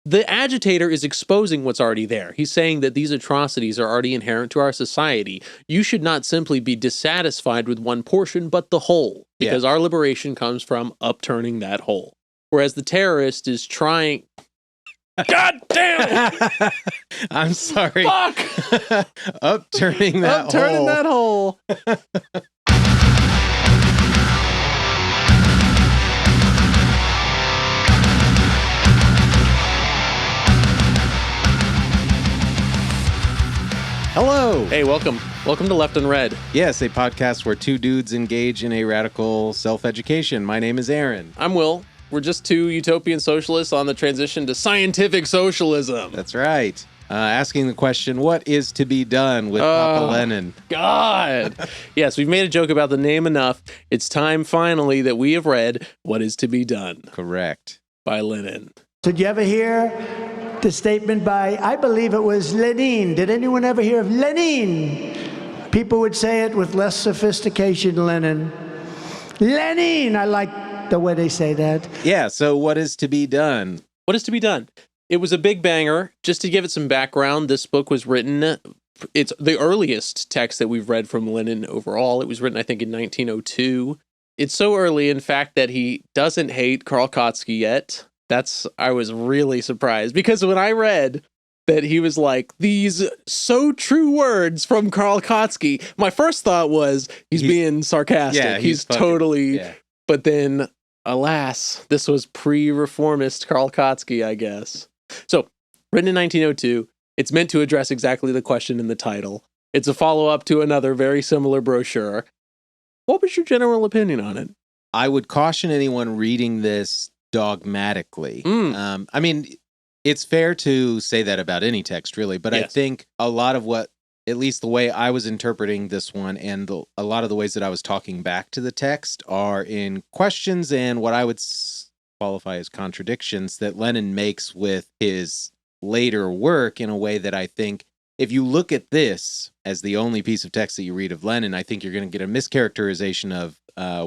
the agitator is exposing what's already there. He's saying that these atrocities are already inherent to our society. You should not simply be dissatisfied with one portion, but the whole, because our liberation comes from upturning that whole. Whereas the terrorist is trying... God damn it! I'm sorry. Fuck! Upturning that hole. Hello. Hey, welcome. Welcome to Left Unread. Yes, a podcast where two dudes engage in a radical self-education. My name is Aaron. I'm Will. We're just two utopian socialists on the transition to scientific socialism. That's right. Asking the question, what is to be done with Papa Lenin? God. Yes, we've made a joke about the name enough. It's time finally that we have read What Is to Be Done. Correct. By Lenin. Did you ever hear the statement by, I believe it was Lenin. Did anyone ever hear of Lenin? People would say it with less sophistication, Lenin. Lenin! I like the way they say that. Yeah, so what is to be done? What is to be done? It was a big banger. Just to give it some background, this book was written, it's the earliest text that we've read from Lenin overall. It was written, I think, in 1902. It's so early, in fact, that he doesn't hate Karl Kautsky yet. I was really surprised, because when I read that he was like, these so true words from Karl Kautsky, my first thought was, he's being sarcastic. Yeah, he's fucking, totally, yeah. But then, alas, this was pre-reformist Karl Kautsky, I guess. So, written in 1902, it's meant to address exactly the question in the title. It's a follow-up to another very similar brochure. What was your general opinion on it? I would caution anyone reading this dogmatically. I mean, it's fair to say that about any text, really, but yes. I think a lot of what, at least the way I was interpreting this one, and a lot of the ways that I was talking back to the text are in questions and what I would qualify as contradictions that Lenin makes with his later work, in a way that I think, if you look at this as the only piece of text that you read of Lenin, I think you're going to get a mischaracterization of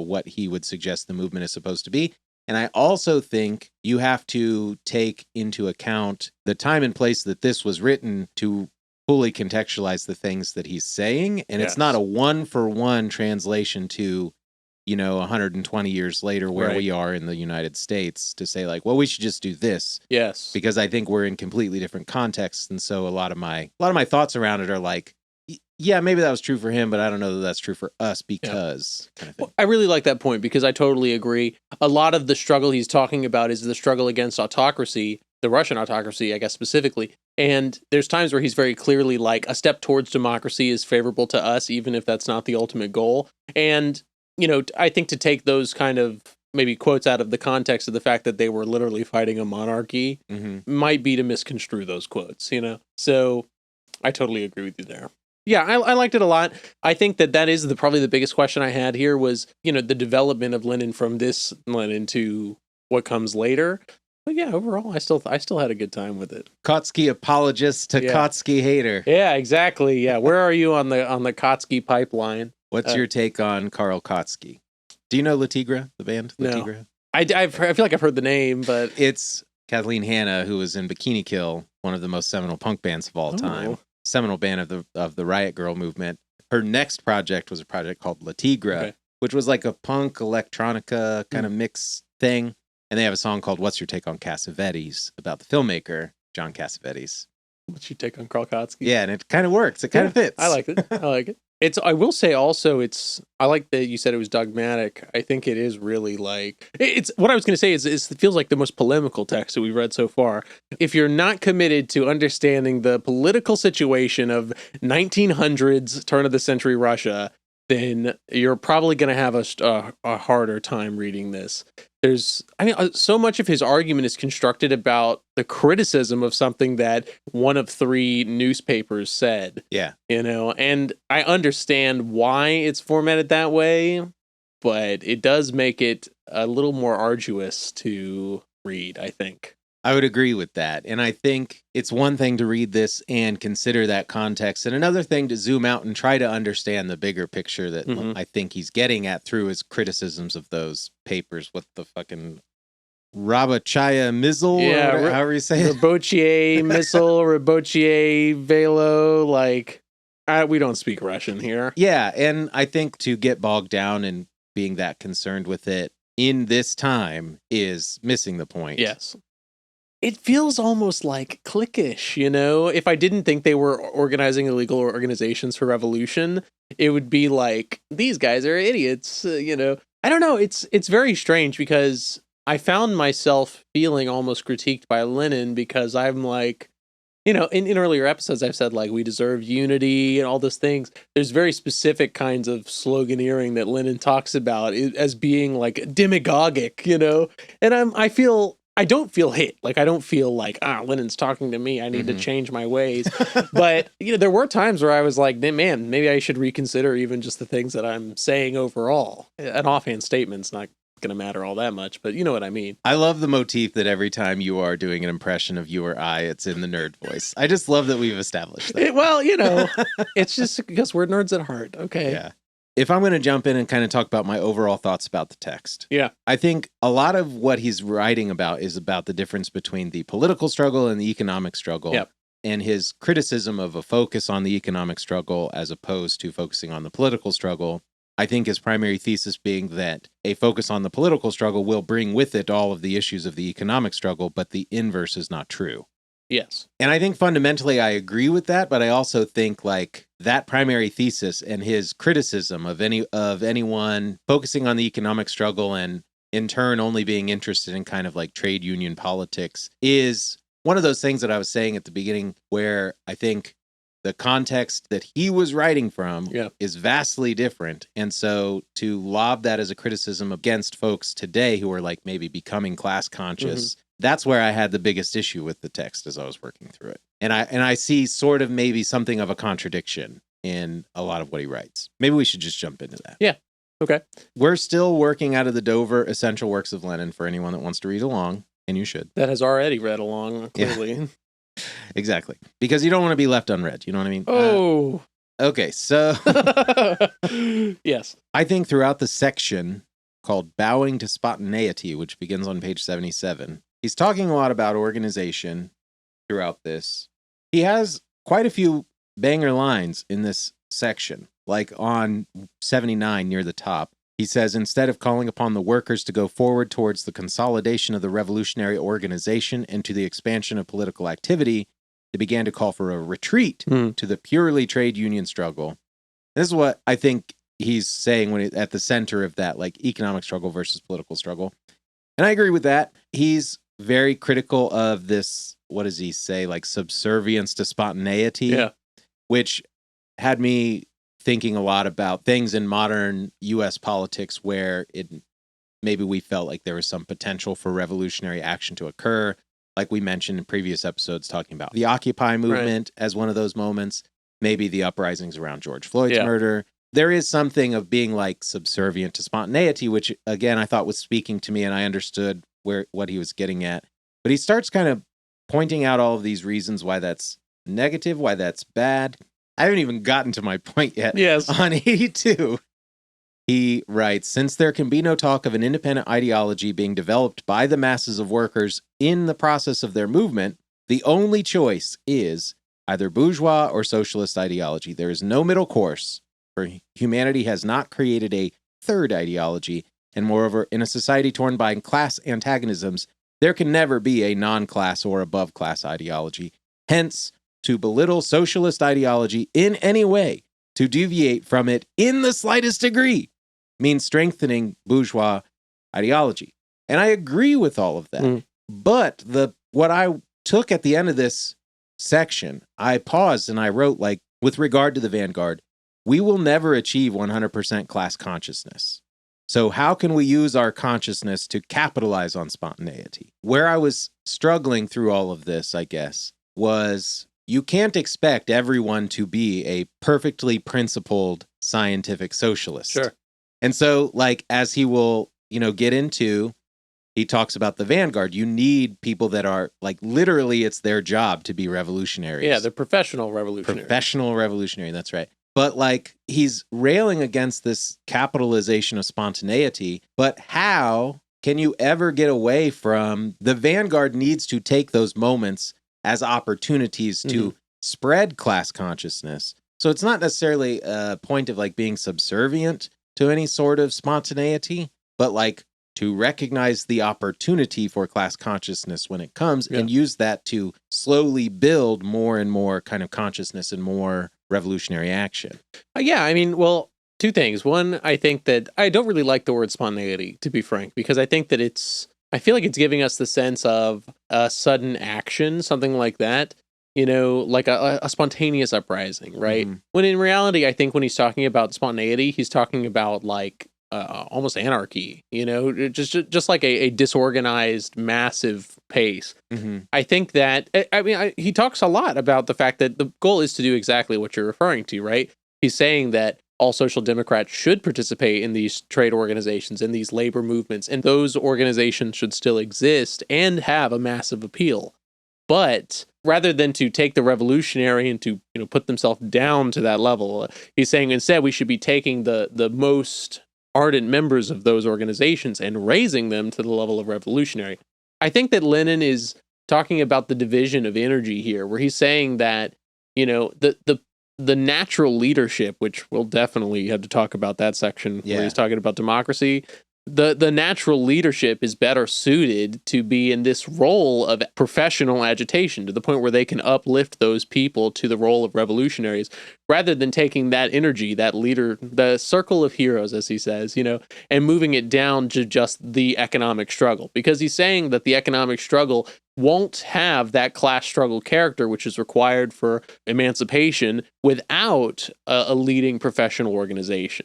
what he would suggest the movement is supposed to be. And I also think you have to take into account the time and place that this was written to fully contextualize the things that he's saying. And It's not a one-for-one translation to, 120 years later where we are in the United States to say like, well, we should just do this. Yes. Because I think we're in completely different contexts. And so a lot of my thoughts around it are like, yeah, maybe that was true for him, but I don't know that that's true for us because kind of thing. Well, I really like that point, because I totally agree. A lot of the struggle he's talking about is the struggle against autocracy, the Russian autocracy, I guess, specifically. And there's times where he's very clearly like, a step towards democracy is favorable to us, even if that's not the ultimate goal. And, I think to take those kind of maybe quotes out of the context of the fact that they were literally fighting a monarchy might be to misconstrue those quotes, So I totally agree with you there. Yeah, I liked it a lot. I think that is probably the biggest question I had here was, the development of Lenin from this Lenin to what comes later. But yeah, overall, I still had a good time with it. Kautsky apologist to Kautsky hater. Yeah, exactly. Yeah, where are you on the Kautsky pipeline? What's your take on Karl Kautsky? Do you know Le Tigre, the band? Le Tigre? No. I feel like I've heard the name, but it's Kathleen Hanna, who was in Bikini Kill, one of the most seminal punk bands of all time. Seminal band of the Riot Grrrl movement. Her next project was a project called Le Tigre, which was like a punk electronica kind of mix thing. And they have a song called What's Your Take on Cassavetes, about the filmmaker John Cassavetes. What's your take on Karl Kautsky? Yeah, and it kind of works. It kind of fits. I like it. I will say also, I like that you said it was dogmatic. I think it is really like, it's what I was going to say is it feels like the most polemical text that we've read so far. If you're not committed to understanding the political situation of 1900s, turn of the century Russia, then you're probably going to have a harder time reading this. So much of his argument is constructed about the criticism of something that one of three newspapers said. Yeah. And I understand why it's formatted that way, but it does make it a little more arduous to read, I think. I would agree with that. And I think it's one thing to read this and consider that context, and another thing to zoom out and try to understand the bigger picture that I think he's getting at through his criticisms of those papers. What the fucking Rabachaya Mizzle, Yeah, or whatever, however you say it. Rabochier Missile, Rabochier Velo, like, we don't speak Russian here. Yeah, and I think to get bogged down and being that concerned with it in this time is missing the point. Yes. It feels almost like cliquish, you know? If I didn't think they were organizing illegal organizations for revolution, it would be like, these guys are idiots, you know? I don't know. It's very strange because I found myself feeling almost critiqued by Lenin because I'm like, you know, in earlier episodes, I've said, like, we deserve unity and all those things. There's very specific kinds of sloganeering that Lenin talks about as being, like, demagogic, you know? And I don't feel hit. Like, I don't feel like, Lenin's talking to me. I need to change my ways. But, you know, there were times where I was like, man, maybe I should reconsider even just the things that I'm saying overall. An offhand statement's not going to matter all that much, but you know what I mean. I love the motif that every time you are doing an impression of you or I, it's in the nerd voice. I just love that we've established that. Well, you know, it's just because we're nerds at heart. Okay. Yeah. If I'm going to jump in and kind of talk about my overall thoughts about the text. Yeah. I think a lot of what he's writing about is about the difference between the political struggle and the economic struggle. Yep. And his criticism of a focus on the economic struggle as opposed to focusing on the political struggle. I think his primary thesis being that a focus on the political struggle will bring with it all of the issues of the economic struggle, but the inverse is not true. Yes. And I think fundamentally I agree with that, but I also think like that primary thesis and his criticism of anyone focusing on the economic struggle and in turn only being interested in kind of like trade union politics is one of those things that I was saying at the beginning where I think the context that he was writing from is vastly different. And so to lob that as a criticism against folks today who are like maybe becoming class conscious, that's where I had the biggest issue with the text as I was working through it. And I see sort of maybe something of a contradiction in a lot of what he writes. Maybe we should just jump into that. Yeah. Okay. We're still working out of the Dover Essential Works of Lenin for anyone that wants to read along, and you should. That has already read along, clearly. Yeah. Exactly. Because you don't want to be left unread. You know what I mean? Oh. Okay, so yes. I think throughout the section called Bowing to Spontaneity, which begins on page 77, he's talking a lot about organization throughout this. He has quite a few banger lines in this section, like on 79 near the top. He says, instead of calling upon the workers to go forward towards the consolidation of the revolutionary organization and to the expansion of political activity, they began to call for a retreat to the purely trade union struggle. This is what I think he's saying when at the center of that, like economic struggle versus political struggle. And I agree with that. He's very critical of this, what does he say, like subservience to spontaneity, which had me thinking a lot about things in modern U.S. politics where maybe we felt like there was some potential for revolutionary action to occur, like we mentioned in previous episodes talking about the Occupy movement as one of those moments, maybe the uprisings around George Floyd's murder. There is something of being like subservient to spontaneity, which again, I thought was speaking to me and I understood what he was getting at. But he starts kind of pointing out all of these reasons why that's negative, why that's bad. I haven't even gotten to my point yet. Yes. On 82, he writes, since there can be no talk of an independent ideology being developed by the masses of workers in the process of their movement, the only choice is either bourgeois or socialist ideology. There is no middle course, for humanity has not created a third ideology, and moreover, in a society torn by class antagonisms, there can never be a non-class or above-class ideology. Hence, to belittle socialist ideology in any way, to deviate from it in the slightest degree, means strengthening bourgeois ideology. And I agree with all of that. But what I took at the end of this section, I paused and I wrote, like, with regard to the vanguard, we will never achieve 100% class consciousness. So how can we use our consciousness to capitalize on spontaneity? Where I was struggling through all of this, I guess, was you can't expect everyone to be a perfectly principled scientific socialist. Sure. And so, like, as he will, get into, he talks about the vanguard. You need people that are, like, literally it's their job to be revolutionaries. Yeah, they're professional revolutionaries. Professional revolutionary, that's right. But, like, he's railing against this capitalization of spontaneity, but how can you ever get away from the vanguard needs to take those moments as opportunities to spread class consciousness. So it's not necessarily a point of like being subservient to any sort of spontaneity, but like to recognize the opportunity for class consciousness when it comes and use that to slowly build more and more kind of consciousness and more revolutionary action. Yeah, I mean, well, two things. One, I think that I don't really like the word spontaneity, to be frank, because I think that I feel like it's giving us the sense of a sudden action, something like that, like a spontaneous uprising, right? When in reality, I think when he's talking about spontaneity, he's talking about like almost anarchy, just like a disorganized, massive pace. I think that, he talks a lot about the fact that the goal is to do exactly what you're referring to, right? He's saying that all social democrats should participate in these trade organizations and these labor movements, and those organizations should still exist and have a massive appeal. But rather than to take the revolutionary and to put themselves down to that level, he's saying instead we should be taking the most ardent members of those organizations and raising them to the level of revolutionary. I think that Lenin is talking about the division of energy here, where he's saying that the natural leadership, which we'll definitely have to talk about that section where he's talking about democracy. The natural leadership is better suited to be in this role of professional agitation to the point where they can uplift those people to the role of revolutionaries rather than taking that energy, that leader, the circle of heroes, as he says, and moving it down to just the economic struggle. Because he's saying that the economic struggle won't have that class struggle character, which is required for emancipation without a leading professional organization.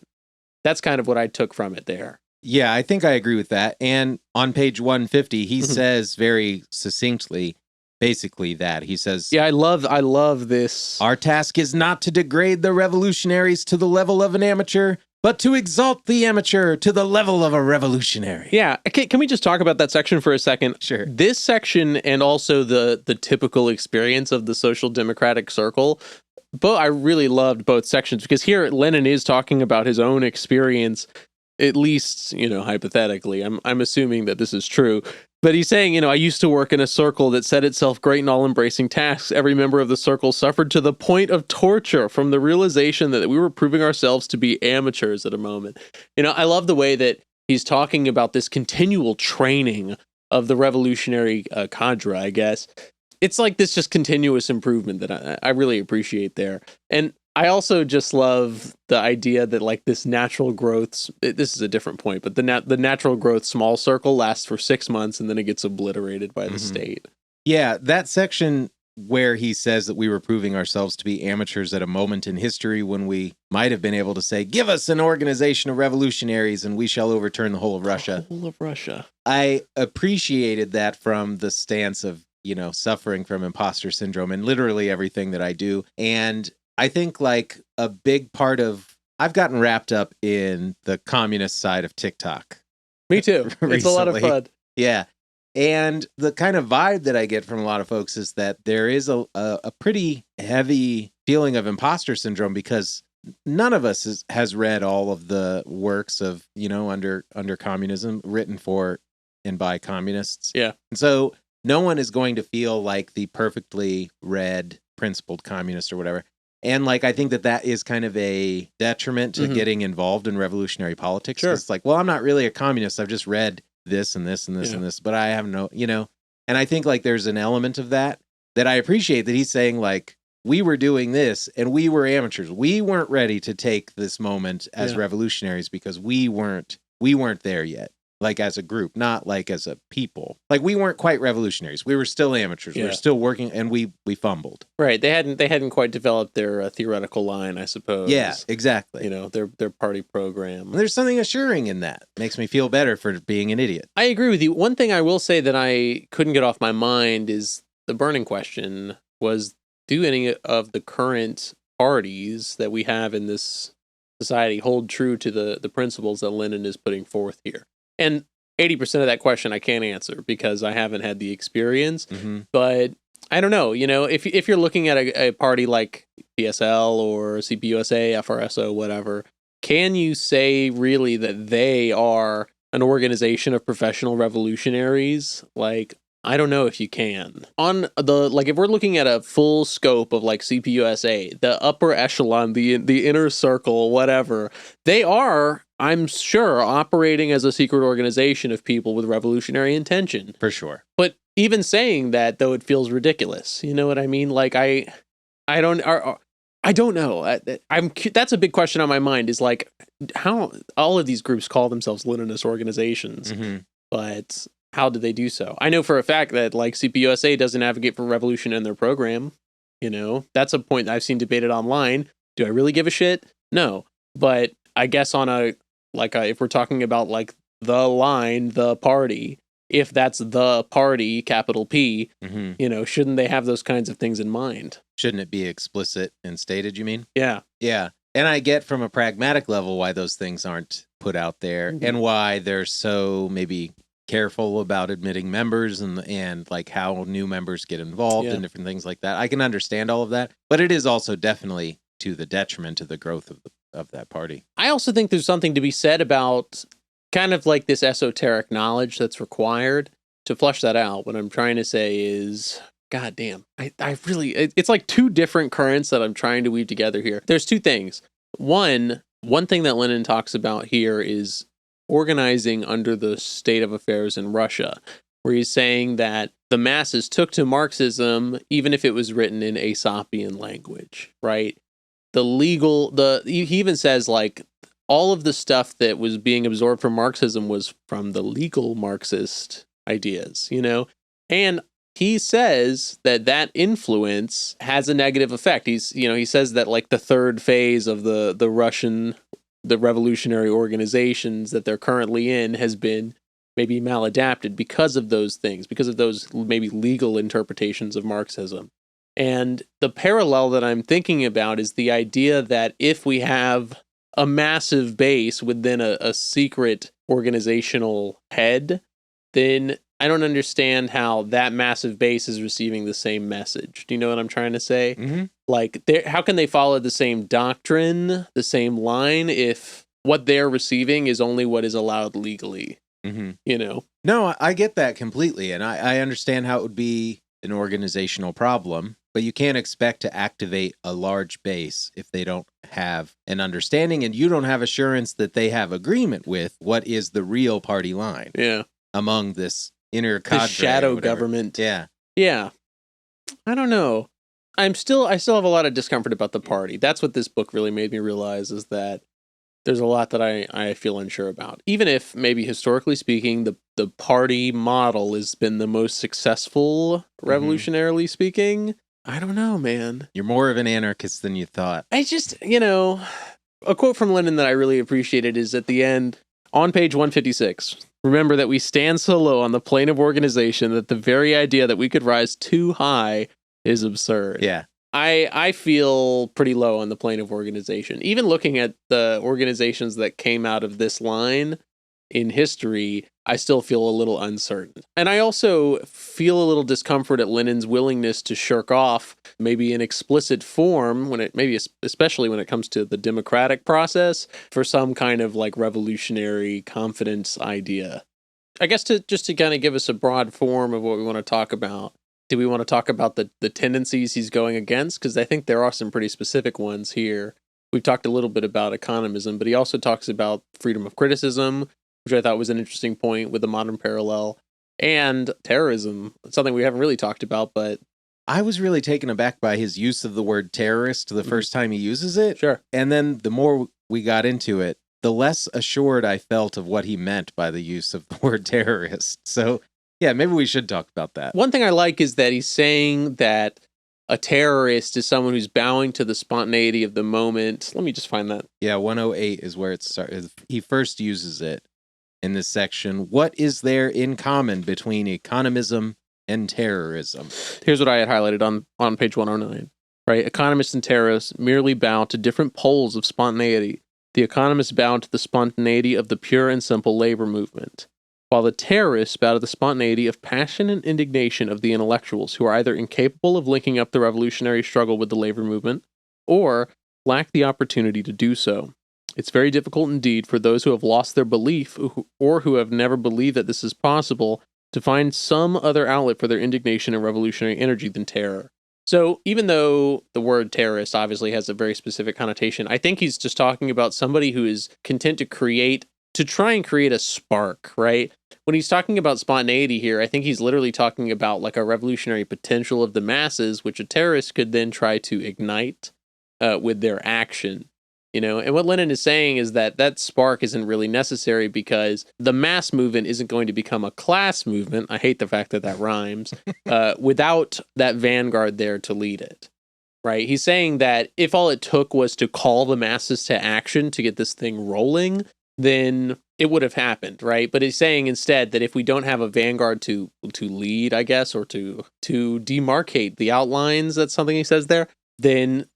That's kind of what I took from it there. Yeah, I think I agree with that. And on page 150, he says very succinctly, basically that. He says, yeah, I love this. Our task is not to degrade the revolutionaries to the level of an amateur, but to exalt the amateur to the level of a revolutionary. Yeah. Can we just talk about that section for a second? Sure. This section and also the typical experience of the social democratic circle, I really loved both sections because here Lenin is talking about his own experience. At least, hypothetically, I'm assuming that this is true. But he's saying, I used to work in a circle that set itself great and all-embracing tasks. Every member of the circle suffered to the point of torture from the realization that we were proving ourselves to be amateurs at a moment. I love the way that he's talking about this continual training of the revolutionary cadre, I guess. It's like this just continuous improvement that I really appreciate there. And I also just love the idea that like this natural growth, this is a different point, but the natural growth small circle lasts for 6 months and then it gets obliterated by the state. Yeah, that section where he says that we were proving ourselves to be amateurs at a moment in history when we might have been able to say, give us an organization of revolutionaries and we shall overturn the whole of Russia. The whole of Russia. I appreciated that from the stance of, suffering from imposter syndrome and literally everything that I do. And I think like a big part of, I've gotten wrapped up in the communist side of TikTok. Me too. It's a lot of fun. Yeah. And the kind of vibe that I get from a lot of folks is that there is a pretty heavy feeling of imposter syndrome because none of us has read all of the works of, under communism written for and by communists. Yeah. And so no one is going to feel like the perfectly read, principled communist or whatever. And like, I think that is kind of a detriment to getting involved in revolutionary politics. Sure. It's like, well, I'm not really a communist. I've just read this and this and this and this, but I have no, and I think like there's an element of that I appreciate that he's saying like, we were doing this and we were amateurs. We weren't ready to take this moment as revolutionaries because we weren't there yet. Like as a group, not like as a people. Like we weren't quite revolutionaries. We were still amateurs. We were still working and we fumbled. Right. They hadn't quite developed their theoretical line, I suppose. Yeah, exactly. Their party program. There's something assuring in that. Makes me feel better for being an idiot. I agree with you. One thing I will say that I couldn't get off my mind is the burning question was, do any of the current parties that we have in this society hold true to the principles that Lenin is putting forth here? And 80% of that question I can't answer because I haven't had the experience. But I don't know. If you're looking at a party like PSL or CPUSA, FRSO, whatever, can you say really that they are an organization of professional revolutionaries, like, I don't know if you can. On the, like, if we're looking at a full scope of, like, CPUSA, the upper echelon, the inner circle, whatever, they are, I'm sure, operating as a secret organization of people with revolutionary intention. For sure. But even saying that, though, it feels ridiculous. You know what I mean? Like, I don't know. That's a big question on my mind, is like, how all of these groups call themselves Leninist organizations, but how do they do so? I know for a fact that, like, CPUSA doesn't advocate for revolution in their program. You know, that's a point that I've seen debated online. Do I really give a shit? No. But I guess on if we're talking about, like, the line, the party, if that's the party, capital P, you know, shouldn't they have those kinds of things in mind? Shouldn't it be explicit and stated, you mean? Yeah. Yeah. And I get from a pragmatic level why those things aren't put out there and why they're so maybe careful about admitting members and like how new members get involved and different things like that. I can understand all of that, but it is also definitely to the detriment of the growth of that party. I also think there's something to be said about kind of like this esoteric knowledge that's required to flush that out. What I'm trying to say is, God damn, I really, it's like two different currents that I'm trying to weave together here. There's two things. One thing that Lenin talks about here is organizing under the state of affairs in Russia, where he's saying that the masses took to Marxism, even if it was written in Aesopian language, right? He even says, like, all of the stuff that was being absorbed from Marxism was from the legal Marxist ideas, you know? And he says that influence has a negative effect. He says that, like, the third phase of the Russian, the revolutionary organizations that they're currently in has been maybe maladapted because of those things, because of those maybe legal interpretations of Marxism. And the parallel that I'm thinking about is the idea that if we have a massive base within a secret organizational head, then I don't understand how that massive base is receiving the same message. Do you know what I'm trying to say? Mm-hmm. Like, how can they follow the same doctrine, the same line, if what they're receiving is only what is allowed legally? You know? No, I get that completely. And I understand how it would be an organizational problem, but you can't expect to activate a large base if they don't have an understanding and you don't have assurance that they have agreement with what is the real party line. Yeah. Among this inner cadre, the shadow government. Yeah. I don't know. I still have a lot of discomfort about the party. That's what this book really made me realize, is that there's a lot that I feel unsure about. Even if maybe historically speaking, the party model has been the most successful, revolutionarily speaking. I don't know, man. You're more of an anarchist than you thought. I just, a quote from Lenin that I really appreciated is at the end, on page 156. Remember that we stand so low on the plane of organization that the very idea that we could rise too high is absurd. Yeah. I feel pretty low on the plane of organization. Even looking at the organizations that came out of this line in history, I still feel a little uncertain. And I also feel a little discomfort at Lenin's willingness to shirk off maybe in explicit form, especially when it comes to the democratic process, for some kind of like revolutionary confidence idea. I guess to kind of give us a broad form of what we want to talk about. Do we want to talk about the tendencies he's going against? Because I think there are some pretty specific ones here. We've talked a little bit about economism, but he also talks about freedom of criticism, which I thought was an interesting point with the modern parallel, and terrorism, something we haven't really talked about, but... I was really taken aback by his use of the word terrorist the first time he uses it. Sure. And then the more we got into it, the less assured I felt of what he meant by the use of the word terrorist. So, yeah, maybe we should talk about that. One thing I like is that he's saying that a terrorist is someone who's bowing to the spontaneity of the moment. Let me just find that. Yeah, 108 is where it starts. He first uses it in this section. What is there in common between economism and terrorism? Here's what I had highlighted on page 109. Right? Economists and terrorists merely bow to different poles of spontaneity. The economists bow to the spontaneity of the pure and simple labor movement, while the terrorists bow to the spontaneity of passion and indignation of the intellectuals who are either incapable of linking up the revolutionary struggle with the labor movement or lack the opportunity to do so. It's very difficult indeed for those who have lost their belief or who have never believed that this is possible to find some other outlet for their indignation and revolutionary energy than terror. So even though the word terrorist obviously has a very specific connotation, I think he's just talking about somebody who is content to try and create a spark, right? When he's talking about spontaneity here, I think he's literally talking about like a revolutionary potential of the masses, which a terrorist could then try to ignite with their action. And what Lenin is saying is that spark isn't really necessary because the mass movement isn't going to become a class movement. I hate the fact that rhymes without that vanguard there to lead it. Right? He's saying that if all it took was to call the masses to action to get this thing rolling, then it would have happened, right? But he's saying instead that if we don't have a vanguard to lead, I guess, or to demarcate the outlines, that's something he says there, then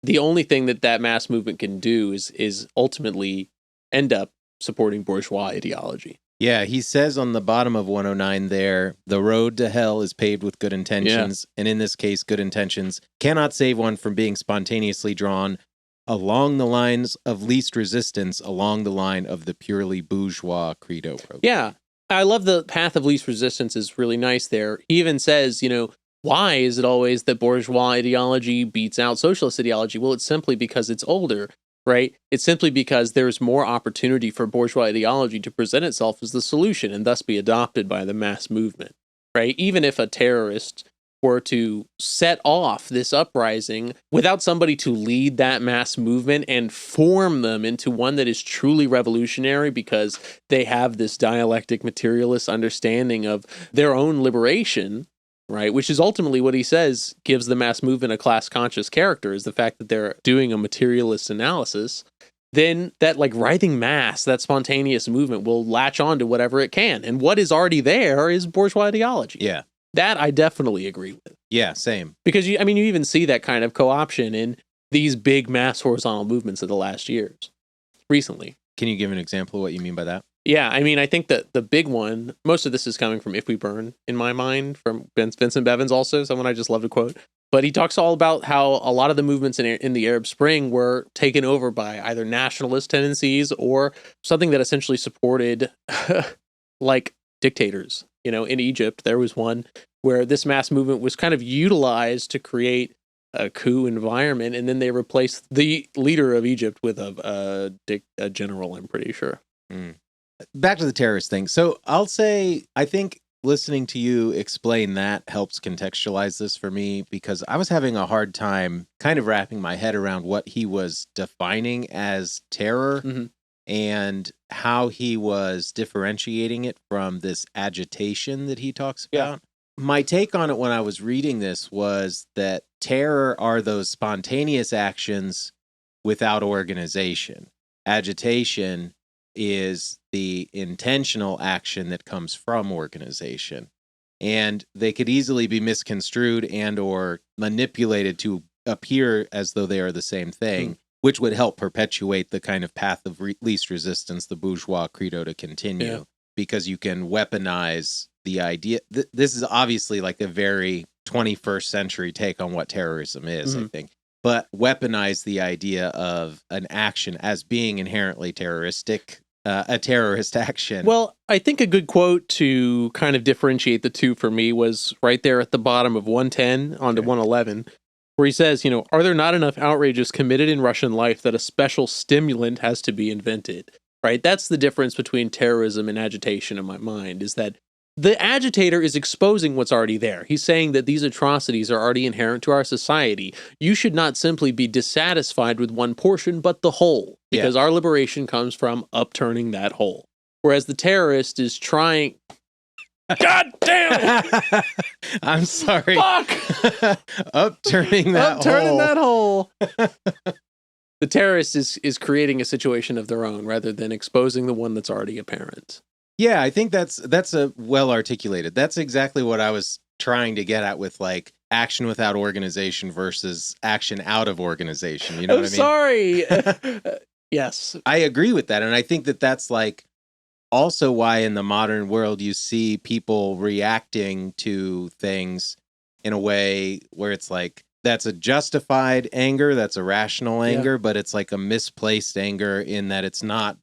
the only thing that mass movement can do is ultimately end up supporting bourgeois ideology. Yeah, he says on the bottom of 109 there, the road to hell is paved with good intentions, and in this case, good intentions cannot save one from being spontaneously drawn along the lines of least resistance, along the line of the purely bourgeois credo program. Yeah, I love the path of least resistance is really nice there. He even says, why is it always that bourgeois ideology beats out socialist ideology? Well, it's simply because it's older, right? It's simply because there's more opportunity for bourgeois ideology to present itself as the solution and thus be adopted by the mass movement, right? Even if a terrorist were to set off this uprising without somebody to lead that mass movement and form them into one that is truly revolutionary because they have this dialectic materialist understanding of their own liberation, right? Which is ultimately what he says gives the mass movement a class conscious character, is the fact that they're doing a materialist analysis. Then that like writhing mass, that spontaneous movement will latch on to whatever it can. And what is already there is bourgeois ideology. Yeah. That I definitely agree with. Yeah, same. Because you even see that kind of co-option in these big mass horizontal movements of the last years, recently. Can you give an example of what you mean by that? Yeah, I think that the big one, most of this is coming from If We Burn, in my mind, from Vincent Bevins also, someone I just love to quote. But he talks all about how a lot of the movements in the Arab Spring were taken over by either nationalist tendencies or something that essentially supported like dictators. In Egypt, there was one where this mass movement was kind of utilized to create a coup environment, and then they replaced the leader of Egypt with a general, I'm pretty sure. Mm. Back to the terrorist thing. So I'll say, I think listening to you explain that helps contextualize this for me, because I was having a hard time kind of wrapping my head around what he was defining as terror. Mm-hmm. And how he was differentiating it from this agitation that he talks about. Yeah. My take on it when I was reading this was that terror are those spontaneous actions without organization. Agitation is the intentional action that comes from organization. And they could easily be misconstrued and or manipulated to appear as though they are the same thing. Which would help perpetuate the kind of path of least resistance, the bourgeois credo, to continue, because you can weaponize the idea. This is obviously like a very 21st century take on what terrorism is, I think, but weaponize the idea of an action as being inherently terroristic, a terrorist action. Well, I think a good quote to kind of differentiate the two for me was right there at the bottom of 110 onto 111. Where he says, are there not enough outrages committed in Russian life that a special stimulant has to be invented? Right? That's the difference between terrorism and agitation in my mind, is that the agitator is exposing what's already there. He's saying that these atrocities are already inherent to our society. You should not simply be dissatisfied with one portion, but the whole, because our liberation comes from upturning that whole. Whereas the terrorist is trying... God damn it! I'm sorry. Fuck! Upturning that hole. The terrorist is creating a situation of their own rather than exposing the one that's already apparent. Yeah, I think that's a well articulated. That's exactly what I was trying to get at with like action without organization versus action out of organization. You know what I mean? Sorry. Yes. I agree with that. And I think that that's like also why in the modern world you see people reacting to things in a way where it's like that's a justified anger, that's a rational anger, but it's like a misplaced anger in that it's not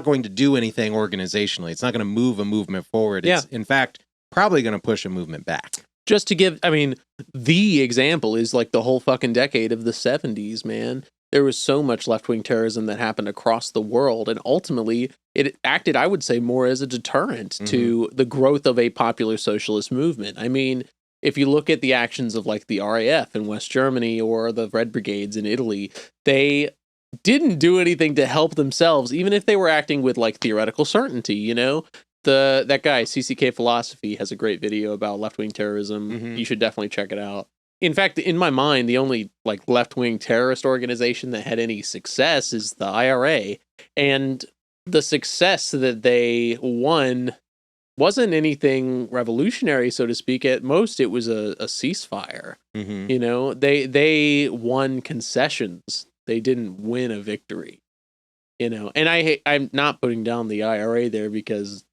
going to do anything organizationally. It's not going to move a movement forward. It's, in fact, probably going to push a movement back. Just to give, I mean, the example is like the whole fucking decade of the 70s, man. There was so much left-wing terrorism that happened across the world, and ultimately it acted, I would say, more as a deterrent to the growth of a popular socialist movement. I mean, if you look at the actions of like the RAF in West Germany or the Red Brigades in Italy, they didn't do anything to help themselves, even if they were acting with like theoretical certainty, you know? That guy, CCK Philosophy, has a great video about left-wing terrorism. You should definitely check it out. In fact, in my mind, the only like left-wing terrorist organization that had any success is the IRA. And the success that they won wasn't anything revolutionary, so to speak. At most, it was a ceasefire. You know, they won concessions. They didn't win a victory. You know, and I'm not putting down the IRA there because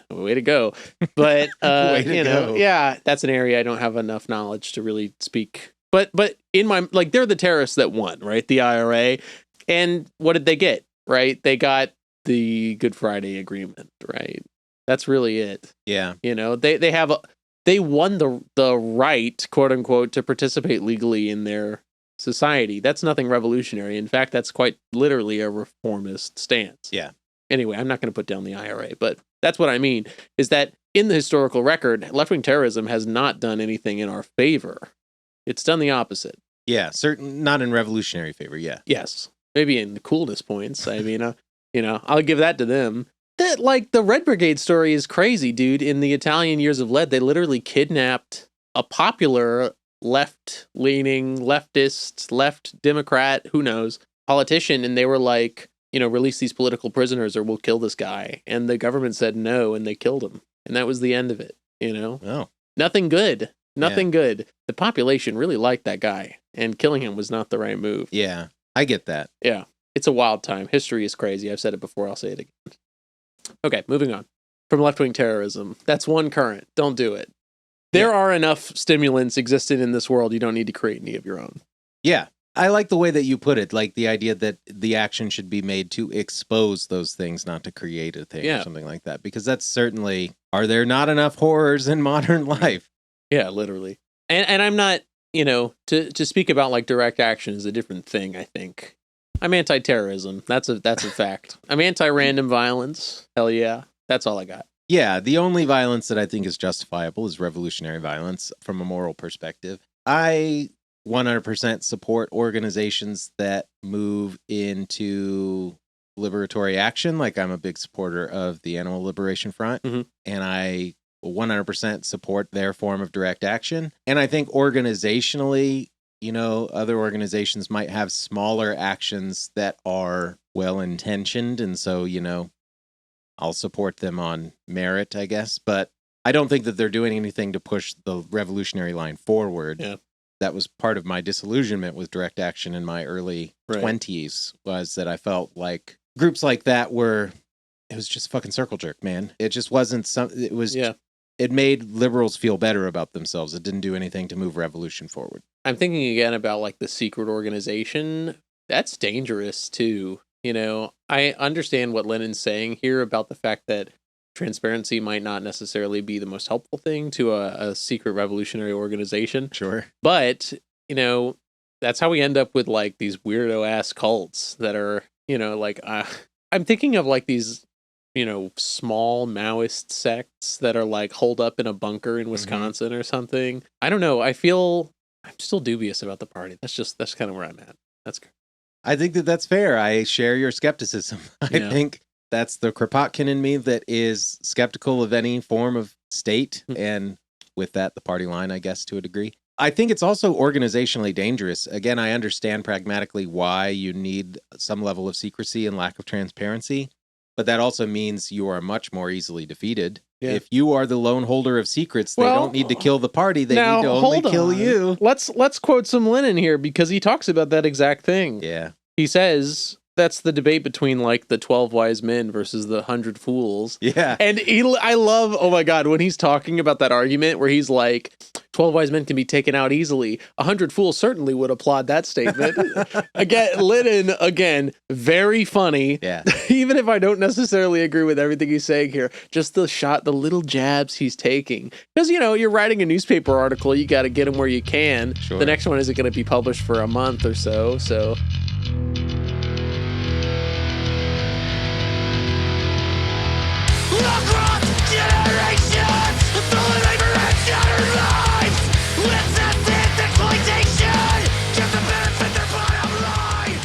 way to go. But you know, yeah, that's an area I don't have enough knowledge to really speak. But in my, like, they're the terrorists that won, right? The IRA. And what did they get? Right? They got the Good Friday Agreement, right? That's really it. Yeah. You know, they won the right, quote unquote, to participate legally in their society. That's nothing revolutionary. In fact, that's quite literally a reformist stance. Yeah. Anyway, I'm not going to put down the IRA, but that's what I mean, is that in the historical record, left-wing terrorism has not done anything in our favor. It's done the opposite. Yeah, certainly not in revolutionary favor, yeah. Yes. Maybe in the coolness points. I mean, you know, I'll give that to them. That, like, the Red Brigade story is crazy, dude. In the Italian Years of Lead, they literally kidnapped a popular left-leaning, leftist, left Democrat, who knows, politician, and they were like, you know, release these political prisoners or we'll kill this guy. And the government said no, and they killed him. And that was the end of it, you know? Oh. Nothing good. Nothing good. The population really liked that guy, and killing him was not the right move. Yeah, I get that. Yeah. It's a wild time. History is crazy. I've said it before. I'll say it again. Okay, moving on. From left-wing terrorism. That's one current. Don't do it. There are enough stimulants existing in this world. You don't need to create any of your own. Yeah. I like the way that you put it, like the idea that the action should be made to expose those things, not to create a thing or something like that. Because that's certainly, are there not enough horrors in modern life? Yeah, literally. And I'm not, you know, to speak about like direct action is a different thing, I think. I'm anti-terrorism. That's a fact. I'm anti-random violence. Hell yeah. That's all I got. Yeah, the only violence that I think is justifiable is revolutionary violence from a moral perspective. I 100% support organizations that move into liberatory action. Like, I'm a big supporter of the Animal Liberation Front, and I 100% support their form of direct action. And I think organizationally, you know, other organizations might have smaller actions that are well-intentioned. And so, you know, I'll support them on merit, I guess. But I don't think that they're doing anything to push the revolutionary line forward. Yeah. That was part of my disillusionment with direct action in my early 20s, was that I felt like groups like that it was just fucking circle jerk, man. It just wasn't it made liberals feel better about themselves. It didn't do anything to move revolution forward. I'm thinking again about like the secret organization. That's dangerous too. You know, I understand what Lenin's saying here about the fact that transparency might not necessarily be the most helpful thing to a secret revolutionary organization. Sure. But, you know, that's how we end up with like these weirdo ass cults that are, you know, like, I'm thinking of like these, you know, small Maoist sects that are like holed up in a bunker in Wisconsin or something. I don't know. I'm still dubious about the party. That's kind of where I'm at. That's good. I think that's fair. I share your skepticism. I think that's the Kropotkin in me that is skeptical of any form of state. And with that, the party line, I guess, to a degree. I think it's also organizationally dangerous. Again, I understand pragmatically why you need some level of secrecy and lack of transparency, but that also means you are much more easily defeated. Yeah. If you are the lone holder of secrets, they don't need to kill the party. They need to only kill you. Let's quote some Lenin here, because he talks about that exact thing. Yeah. He says, that's the debate between like the 12 wise men versus the 100 fools. Yeah. And I love, oh my God, when he's talking about that argument where he's like, 12 wise men can be taken out easily. 100 fools certainly would applaud that statement. Lenin, very funny. Yeah. Even if I don't necessarily agree with everything he's saying here, just the little jabs he's taking. Because, you're writing a newspaper article, you got to get them where you can. Sure. The next one isn't going to be published for a month or so. Across generations, through labor and shattered lives, with endless exploitation, just to benefit their bottom line.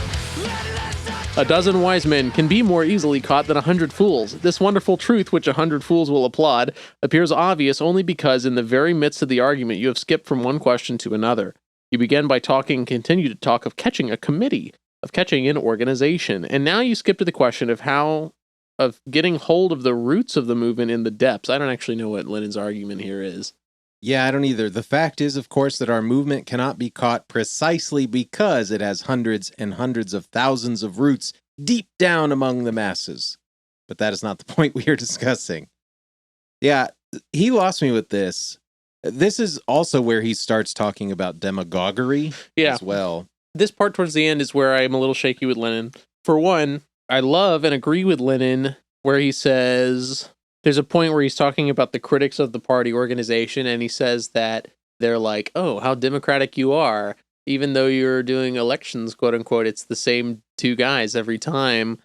A dozen wise men can be more easily caught than 100 fools. This wonderful truth, which 100 fools will applaud, appears obvious only because in the very midst of the argument you have skipped from one question to another. You begin by talking and continue to talk of catching a committee, of catching an organization, and now you skip to the question of getting hold of the roots of the movement in the depths. I don't actually know what Lenin's argument here is. Yeah, I don't either. The fact is, of course, that our movement cannot be caught precisely because it has hundreds and hundreds of thousands of roots deep down among the masses. But that is not the point we are discussing. Yeah, he lost me with this. This is also where he starts talking about demagoguery as well. This part towards the end is where I'm a little shaky with Lenin. For one, I love and agree with Lenin where he says, there's a point where he's talking about the critics of the party organization, and he says that they're like, oh, how democratic you are. Even though you're doing elections, quote unquote, it's the same two guys every time.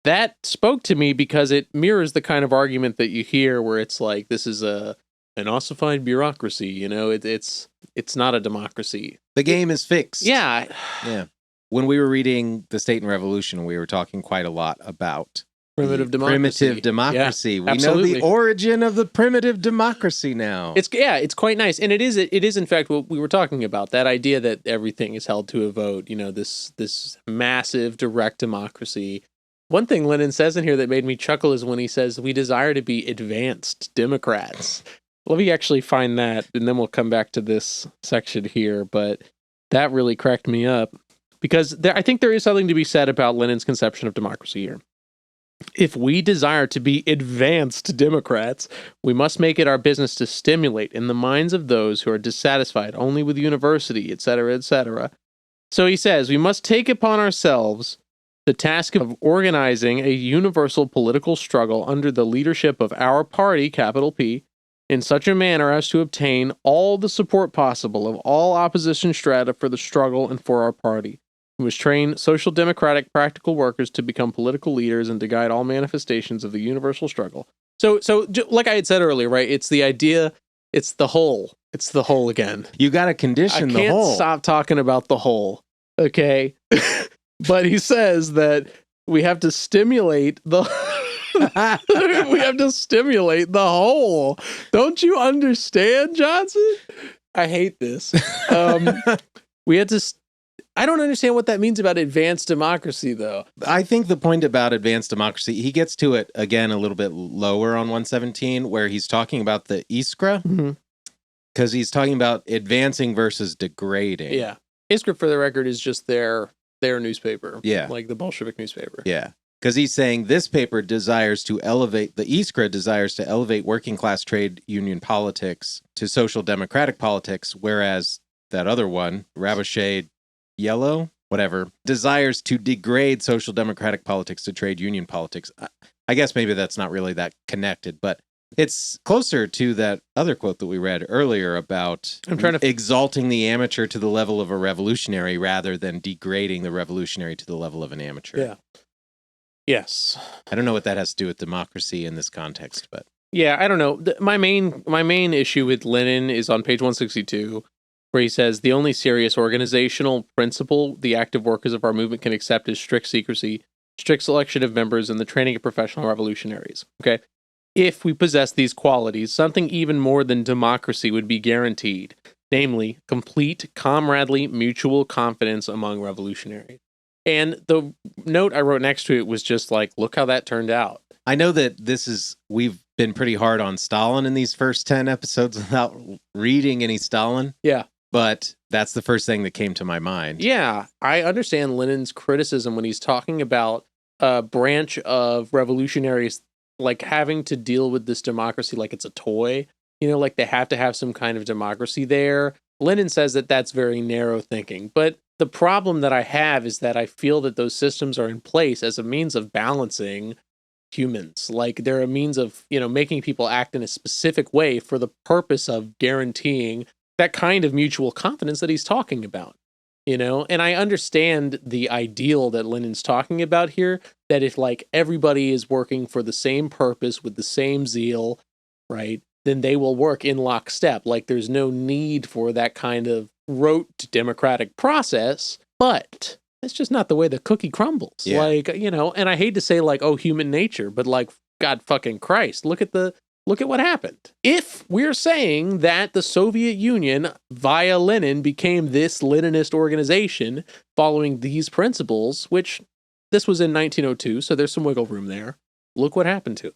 That spoke to me because it mirrors the kind of argument that you hear where it's like, this is an ossified bureaucracy, it's not a democracy. The game is fixed. Yeah. Yeah. When we were reading The State and Revolution, we were talking quite a lot about primitive democracy. Primitive democracy. Yeah, we absolutely. know the origin of the primitive democracy now. It's quite nice. And it is in fact what we were talking about, that idea that everything is held to a vote, this massive direct democracy. One thing Lenin says in here that made me chuckle is when he says, we desire to be advanced Democrats. Let me actually find that, and then we'll come back to this section here, but that really cracked me up. Because I think there is something to be said about Lenin's conception of democracy here. If we desire to be advanced Democrats, we must make it our business to stimulate in the minds of those who are dissatisfied only with university, etc., etc. So he says, we must take upon ourselves the task of organizing a universal political struggle under the leadership of our party, capital P, in such a manner as to obtain all the support possible of all opposition strata for the struggle and for our party. We must train social democratic practical workers to become political leaders and to guide all manifestations of the universal struggle. So like I had said earlier, right? It's the idea, it's the whole. It's the whole again. You got to condition the whole. I can't stop talking about the whole, okay? But he says that we have to stimulate the... we have to stimulate the whole. Don't you understand, Johnson? I hate this. We had to... I don't understand what that means about advanced democracy, though. I think the point about advanced democracy, he gets to it again a little bit lower on 117, where he's talking about the Iskra, because he's talking about advancing versus degrading. Yeah. Iskra, for the record, is just their newspaper. Yeah. Like the Bolshevik newspaper. Yeah. Because he's saying this paper desires to elevate, the Iskra desires to elevate working class trade union politics to social democratic politics, whereas that other one, Rabochet Yellow, whatever, desires to degrade social democratic politics to trade union politics. I guess maybe that's not really that connected, but it's closer to that other quote that we read earlier about exalting the amateur to the level of a revolutionary rather than degrading the revolutionary to the level of an amateur. Yeah. Yes. I don't know what that has to do with democracy in this context, but yeah, I don't know. My main issue with Lenin is on page 162. Where he says, the only serious organizational principle the active workers of our movement can accept is strict secrecy, strict selection of members, and the training of professional revolutionaries. Okay? If we possess these qualities, something even more than democracy would be guaranteed, namely, complete, comradely, mutual confidence among revolutionaries. And the note I wrote next to it was just like, look how that turned out. I know that we've been pretty hard on Stalin in these first 10 episodes without reading any Stalin. Yeah. but that's the first thing that came to my mind. Yeah, I understand Lenin's criticism when he's talking about a branch of revolutionaries like having to deal with this democracy like it's a toy. Like they have to have some kind of democracy there. Lenin says that that's very narrow thinking. But the problem that I have is that I feel that those systems are in place as a means of balancing humans. Like they're a means of, making people act in a specific way for the purpose of guaranteeing that kind of mutual confidence that he's talking about. And I understand the ideal that Lenin's talking about here, that if like everybody is working for the same purpose with the same zeal, right, then they will work in lockstep. Like there's no need for that kind of rote democratic process, but it's just not the way the cookie crumbles. Yeah. Like, and I hate to say like, oh, human nature, but like, God fucking Christ, look at what happened. If we're saying that the Soviet Union via Lenin became this Leninist organization following these principles, which this was in 1902, so there's some wiggle room there. Look what happened to it.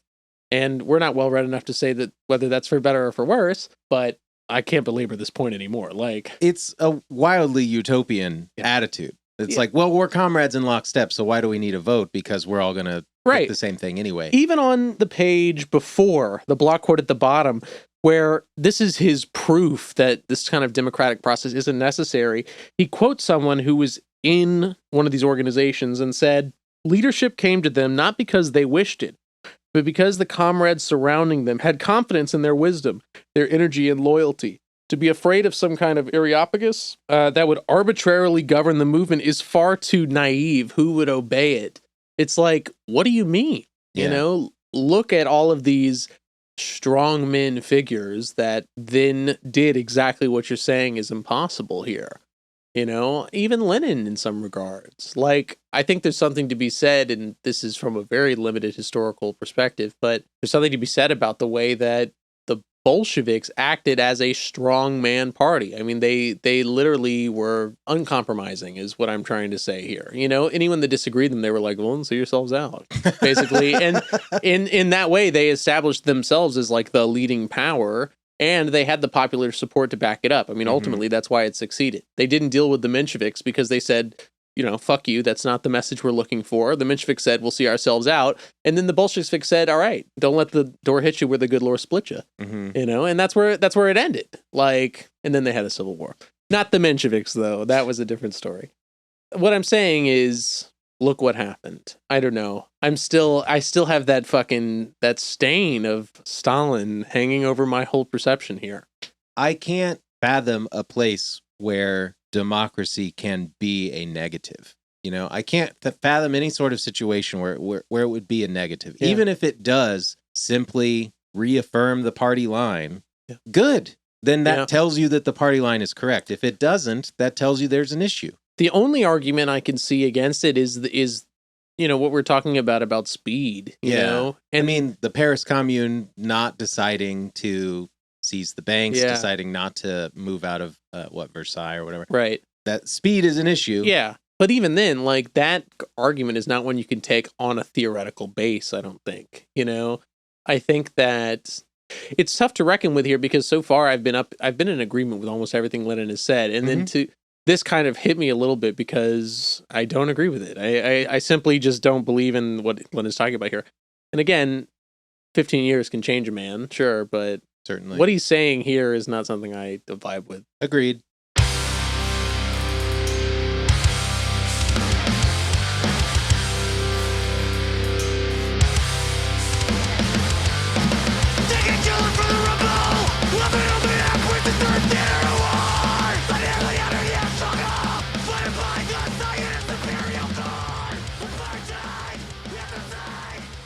And we're not well read enough to say that whether that's for better or for worse, but I can't belabor this point anymore. Like, it's a wildly utopian attitude. It's like, well, we're comrades in lockstep, so why do we need a vote? Because we're all going to pick the same thing anyway. Even on the page before, the block quote at the bottom, where this is his proof that this kind of democratic process isn't necessary, he quotes someone who was in one of these organizations and said, leadership came to them not because they wished it, but because the comrades surrounding them had confidence in their wisdom, their energy, and loyalty. To be afraid of some kind of Areopagus that would arbitrarily govern the movement is far too naive. Who would obey it? It's like, what do you mean? Look at all of these strongmen figures that then did exactly what you're saying is impossible here. Even Lenin in some regards. Like, I think there's something to be said, and this is from a very limited historical perspective, but there's something to be said about the way that the Bolsheviks acted as a strongman party. I mean, they literally were uncompromising, is what I'm trying to say here. Anyone that disagreed with them, they were like, well, see yourselves out, basically. And in that way, they established themselves as like the leading power. And they had the popular support to back it up. I mean, ultimately, that's why it succeeded. They didn't deal with the Mensheviks because they said, fuck you, that's not the message we're looking for. The Mensheviks said, we'll see ourselves out. And then the Bolsheviks said, all right, don't let the door hit you where the good Lord split you. And that's where it ended. Like, and then they had a civil war. Not the Mensheviks, though. That was a different story. What I'm saying is, look what happened. I don't know. I still have that stain of Stalin hanging over my whole perception here. I can't fathom a place where democracy can be a negative. I can't fathom any sort of situation where it would be a negative. Yeah. Even if it does simply reaffirm the party line, good. Then that tells you that the party line is correct. If it doesn't, that tells you there's an issue. The only argument I can see against it is what we're talking about speed, you know? And I mean, the Paris Commune not deciding to seize the banks, deciding not to move out of Versailles or whatever. Right. That speed is an issue. Yeah. But even then, like, that argument is not one you can take on a theoretical base, I don't think. I think that it's tough to reckon with here because so far I've been in agreement with almost everything Lenin has said. And then this kind of hit me a little bit because I don't agree with it. I simply just don't believe in what Lenin's talking about here. And again, 15 years can change a man, sure, but certainly what he's saying here is not something I vibe with. Agreed.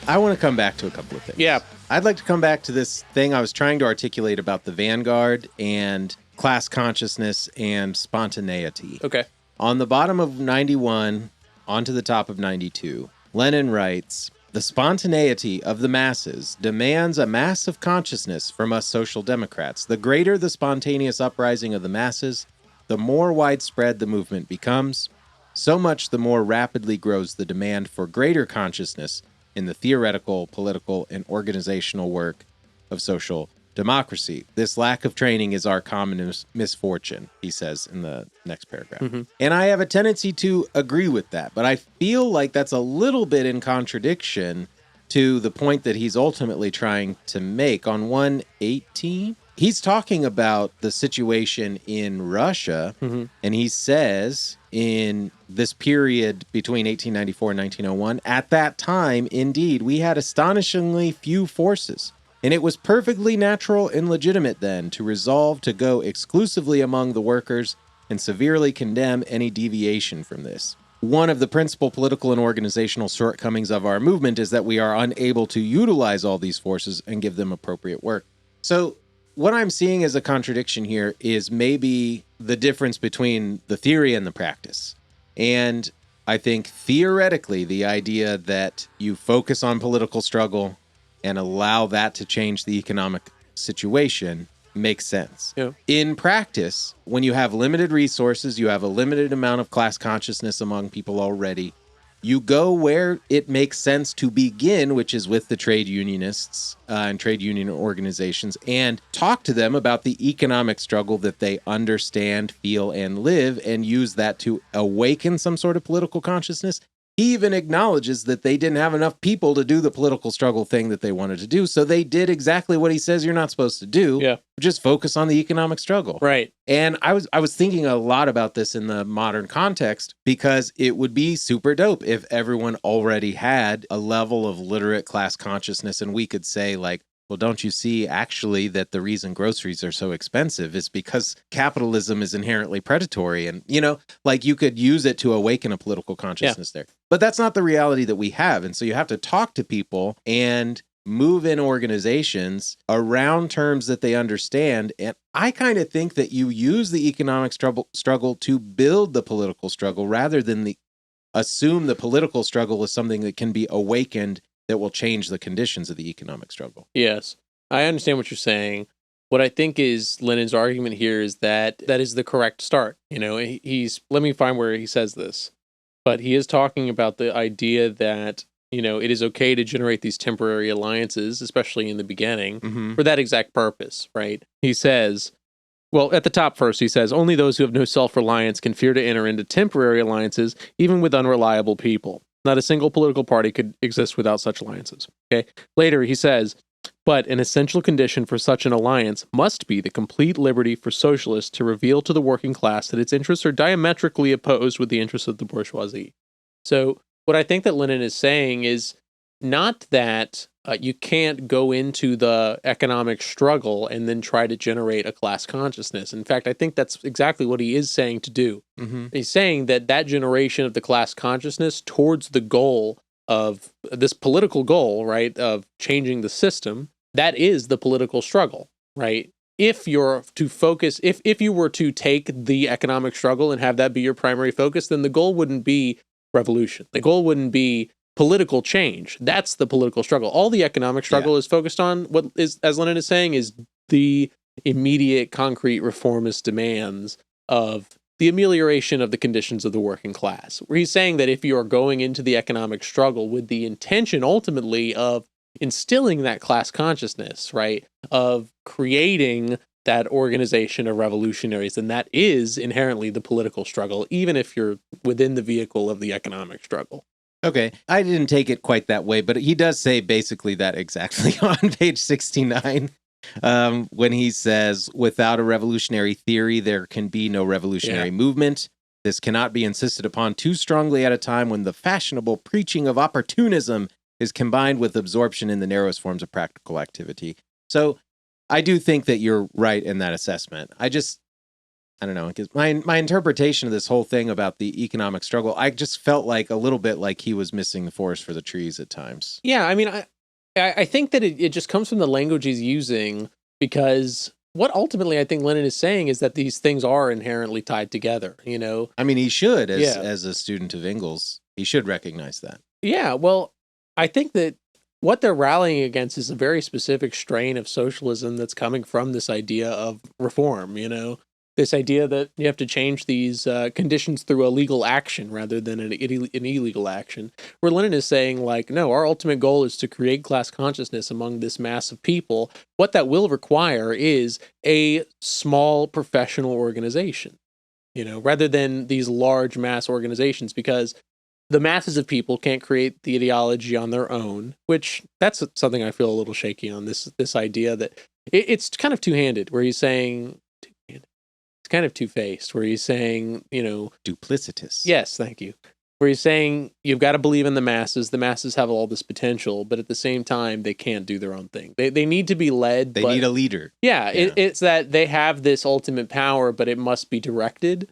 I want to come back to a couple of things. Yeah. I'd like to come back to this thing I was trying to articulate about the vanguard and class consciousness and spontaneity. Okay. On the bottom of 91, onto the top of 92, Lenin writes, "The spontaneity of the masses demands a mass of consciousness from us social democrats. The greater the spontaneous uprising of the masses, the more widespread the movement becomes. So much the more rapidly grows the demand for greater consciousness in the theoretical, political, and organizational work of social democracy. This lack of training is our common misfortune, he says in the next paragraph. And I have a tendency to agree with that, but I feel like that's a little bit in contradiction to the point that he's ultimately trying to make. On 118, he's talking about the situation in Russia, and he says in this period between 1894 and 1901, at that time, indeed, we had astonishingly few forces, and it was perfectly natural and legitimate then to resolve to go exclusively among the workers and severely condemn any deviation from this. One of the principal political and organizational shortcomings of our movement is that we are unable to utilize all these forces and give them appropriate work. So what I'm seeing as a contradiction here is maybe the difference between the theory and the practice. And I think theoretically, the idea that you focus on political struggle and allow that to change the economic situation makes sense. Yeah. In practice, when you have limited resources, you have a limited amount of class consciousness among people already, you go where it makes sense to begin, which is with the trade unionists and trade union organizations, and talk to them about the economic struggle that they understand, feel, and live, and use that to awaken some sort of political consciousness. He even acknowledges that they didn't have enough people to do the political struggle thing that they wanted to do, so they did exactly what he says you're not supposed to do, just focus on the economic struggle. Right. And I was thinking a lot about this in the modern context, because it would be super dope if everyone already had a level of literate class consciousness, and we could say, like, well, don't you see actually that the reason groceries are so expensive is because capitalism is inherently predatory, and, you know, like, you could use it to awaken a political consciousness there. But that's not the reality that we have. And so you have to talk to people and move in organizations around terms that they understand. And I kind of think that you use the economic struggle to build the political struggle, rather than assume the political struggle is something that can be awakened that will change the conditions of the economic struggle. Yes, I understand what you're saying. What I think is Lenin's argument here is that that is the correct start. You know, let me find where he says this, but he is talking about the idea that, you know, it is okay to generate these temporary alliances, especially in the beginning, for that exact purpose, right? He says, well, at the top first, he says, only those who have no self-reliance can fear to enter into temporary alliances, even with unreliable people. Not a single political party could exist without such alliances. Okay. Later, he says, but an essential condition for such an alliance must be the complete liberty for socialists to reveal to the working class that its interests are diametrically opposed with the interests of the bourgeoisie. So what I think that Lenin is saying is not that you can't go into the economic struggle and then try to generate a class consciousness. In fact, I think that's exactly what he is saying to do. He's saying that that generation of the class consciousness towards the goal of this political goal, right, of changing the system, that is the political struggle, right? If you're to focus, if you were to take the economic struggle and have that be your primary focus, then the goal wouldn't be revolution. The goal wouldn't be political change. That's the political struggle. All the economic struggle is focused on, what is, as Lenin is saying, is the immediate concrete reformist demands of the amelioration of the conditions of the working class. Where he's saying that if you are going into the economic struggle with the intention ultimately of instilling that class consciousness, right, of creating that organization of revolutionaries, then that is inherently the political struggle, even if you're within the vehicle of the economic struggle. Okay, I didn't take it quite that way, but he does say basically that exactly on page 69, when he says, without a revolutionary theory, there can be no revolutionary movement. This cannot be insisted upon too strongly at a time when the fashionable preaching of opportunism is combined with absorption in the narrowest forms of practical activity. So I do think that you're right in that assessment. I don't know, because my interpretation of this whole thing about the economic struggle, I just felt like a little bit like he was missing the forest for the trees at times. Yeah, I mean, I think that it just comes from the language he's using, because what ultimately I think Lenin is saying is that these things are inherently tied together, you know? I mean, he should, as a student of Engels, he should recognize that. Yeah, well, I think that what they're rallying against is a very specific strain of socialism that's coming from this idea of reform, you know? This idea that you have to change these conditions through a legal action rather than an illegal action, where Lenin is saying, like, no, our ultimate goal is to create class consciousness among this mass of people. What that will require is a small professional organization, rather than these large mass organizations, because the masses of people can't create the ideology on their own, which that's something I feel a little shaky on, this idea that it's kind of two-handed, where he's saying, kind of two-faced, where he's saying, duplicitous. Yes, thank you. Where he's saying you've got to believe in the masses. The masses have all this potential, but at the same time, they can't do their own thing. They need to be led. They need a leader. Yeah, yeah. It's that they have this ultimate power, but it must be directed.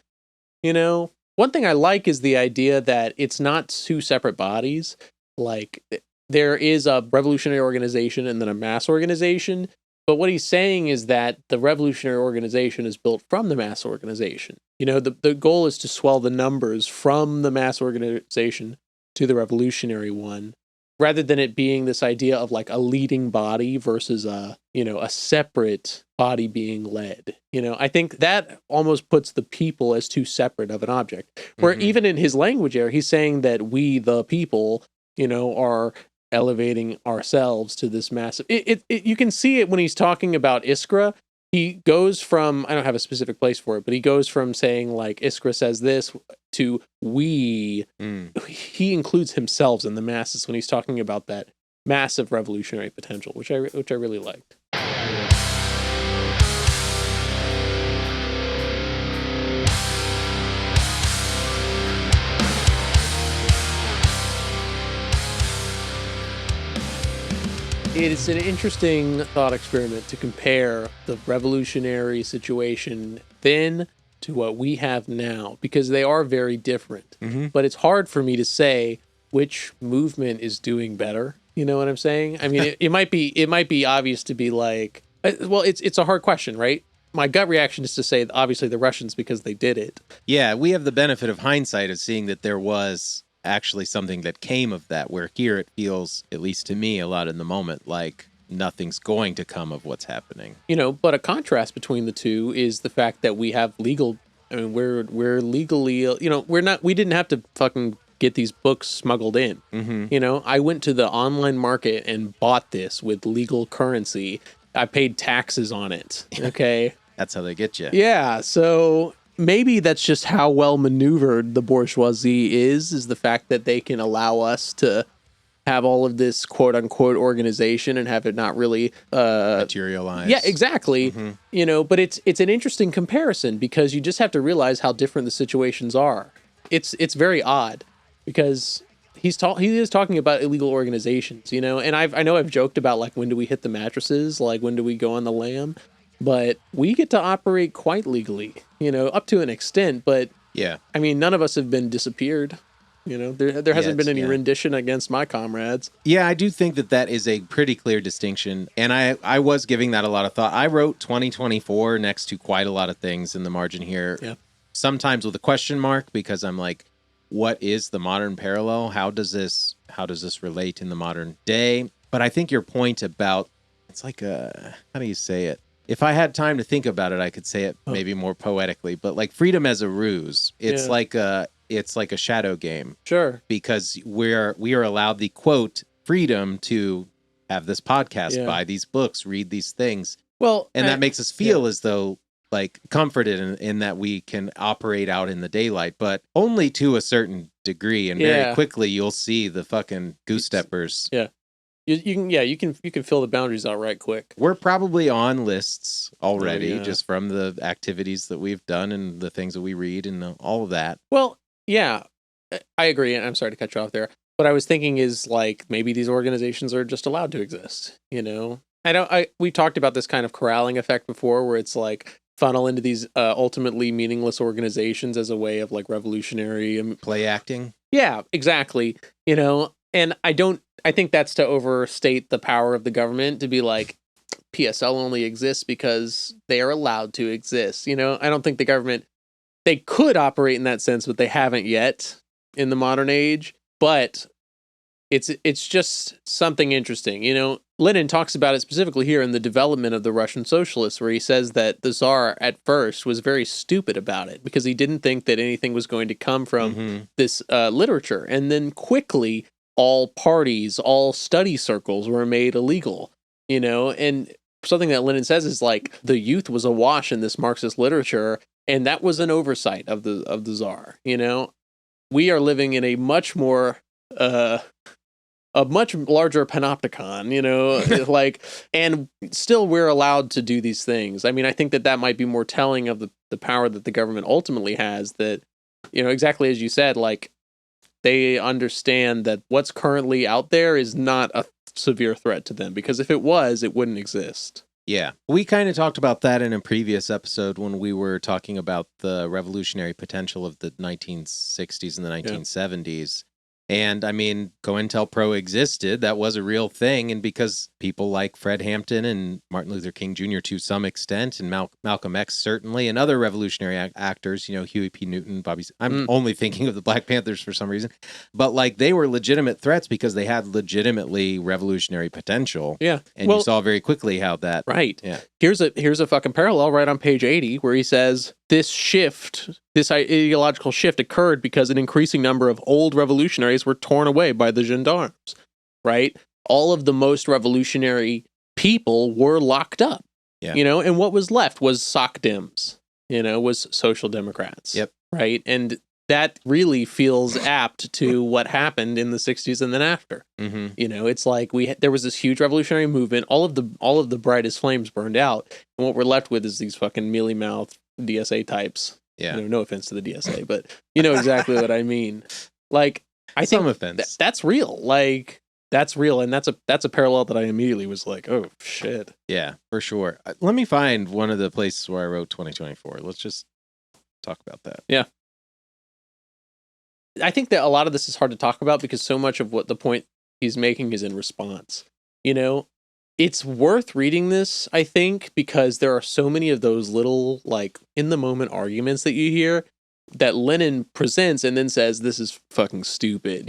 One thing I like is the idea that it's not two separate bodies. Like, there is a revolutionary organization and then a mass organization. But what he's saying is that the revolutionary organization is built from the mass organization. The goal is to swell the numbers from the mass organization to the revolutionary one, rather than it being this idea of like a leading body versus a separate body being led. I think that almost puts the people as too separate of an object. Where even in his language here, he's saying that we, the people, are elevating ourselves to this massive. You can see it when he's talking about Iskra. He goes from, I don't have a specific place for it, but he goes from saying like Iskra says this to we. He includes himself in the masses when he's talking about that massive revolutionary potential, which I really liked. It's an interesting thought experiment to compare the revolutionary situation then to what we have now, because they are very different. But it's hard for me to say which movement is doing better. You know what I'm saying? I mean, it might be obvious to be like, well, it's a hard question, right? My gut reaction is to say, obviously, the Russians, because they did it. Yeah, we have the benefit of hindsight of seeing that there was actually something that came of that, where here it feels, at least to me, a lot in the moment, like nothing's going to come of what's happening. But a contrast between the two is the fact that we have legal, I mean, we're legally, we didn't have to fucking get these books smuggled in. I went to the online market and bought this with legal currency. I paid taxes on it. Okay. That's how they get you. Yeah. So maybe that's just how well maneuvered the bourgeoisie is the fact that they can allow us to have all of this quote unquote organization and have it not really materialize. Yeah, exactly. But it's an interesting comparison, because you just have to realize how different the situations are. It's very odd, because he is talking about illegal organizations, and I know I've joked about like, when do we hit the mattresses? Like, when do we go on the lam? But we get to operate quite legally, up to an extent. But yeah, I mean, none of us have been disappeared. There hasn't been any rendition against my comrades. Yeah, I do think that is a pretty clear distinction. And I was giving that a lot of thought. I wrote 2024 next to quite a lot of things in the margin here. Yeah. Sometimes with a question mark, because I'm like, what is the modern parallel? How does this relate in the modern day? But I think your point about, it's like how do you say it? If I had time to think about it, I could say it maybe more poetically, but like freedom as a ruse. It's like a shadow game. Sure. Because we are allowed the quote freedom to have this podcast, buy these books, read these things. Well, and that makes us feel as though like comforted in that we can operate out in the daylight, but only to a certain degree. And very quickly you'll see the fucking goose steppers. Yeah. You can fill the boundaries out right quick. We're probably on lists already, just from the activities that we've done and the things that we read and all of that. Well, yeah, I agree. And I'm sorry to cut you off there. What I was thinking is like, maybe these organizations are just allowed to exist. We talked about this kind of corralling effect before, where it's like funnel into these ultimately meaningless organizations as a way of like revolutionary play acting. Yeah, exactly. And I think that's to overstate the power of the government, to be like, PSL only exists because they are allowed to exist. I don't think the government, they could operate in that sense, but they haven't yet in the modern age. But it's just something interesting. Lenin talks about it specifically here in the development of the Russian socialists, where he says that the Tsar at first was very stupid about it because he didn't think that anything was going to come from this literature. And then quickly, all parties, all study circles were made illegal, and something that Lenin says is like the youth was awash in this Marxist literature, and that was an oversight of the Tsar. We are living in a much more a much larger panopticon, and still we're allowed to do these things. I mean, I think that might be more telling of the power that the government ultimately has, that, exactly as you said, like, they understand that what's currently out there is not a severe threat to them, because if it was, it wouldn't exist. Yeah. We kind of talked about that in a previous episode when we were talking about the revolutionary potential of the 1960s and the 1970s. And I mean, COINTELPRO existed. That was a real thing. And because people like Fred Hampton and Martin Luther King Jr. to some extent, and Malcolm X certainly, and other revolutionary actors, Huey P. Newton, I'm only thinking of the Black Panthers for some reason. But like, they were legitimate threats because they had legitimately revolutionary potential. Yeah. And you saw very quickly how that... Right. Yeah. Here's a fucking parallel right on page 80 where he says, this ideological shift occurred because an increasing number of old revolutionaries were torn away by the gendarmes, right? All of the most revolutionary people were locked up, and what was left was sock dems, was social democrats. Yep. Right. And that really feels apt to what happened in the 60s and then after. Mm-hmm. It's like there was this huge revolutionary movement. All of the brightest flames burned out, and what we're left with is these fucking mealy mouth DSA types. Yeah. No offense to the DSA, but you know exactly what I mean. Like, I think some offense. That's real. Like, that's real, and that's a parallel that I immediately was like, oh shit. Yeah, for sure. Let me find one of the places where I wrote 2024. Let's just talk about that. Yeah. I think that a lot of this is hard to talk about because so much of what the point he's making is in response. It's worth reading this, I think, because there are so many of those little, like, in the moment arguments that you hear that Lenin presents and then says, this is fucking stupid.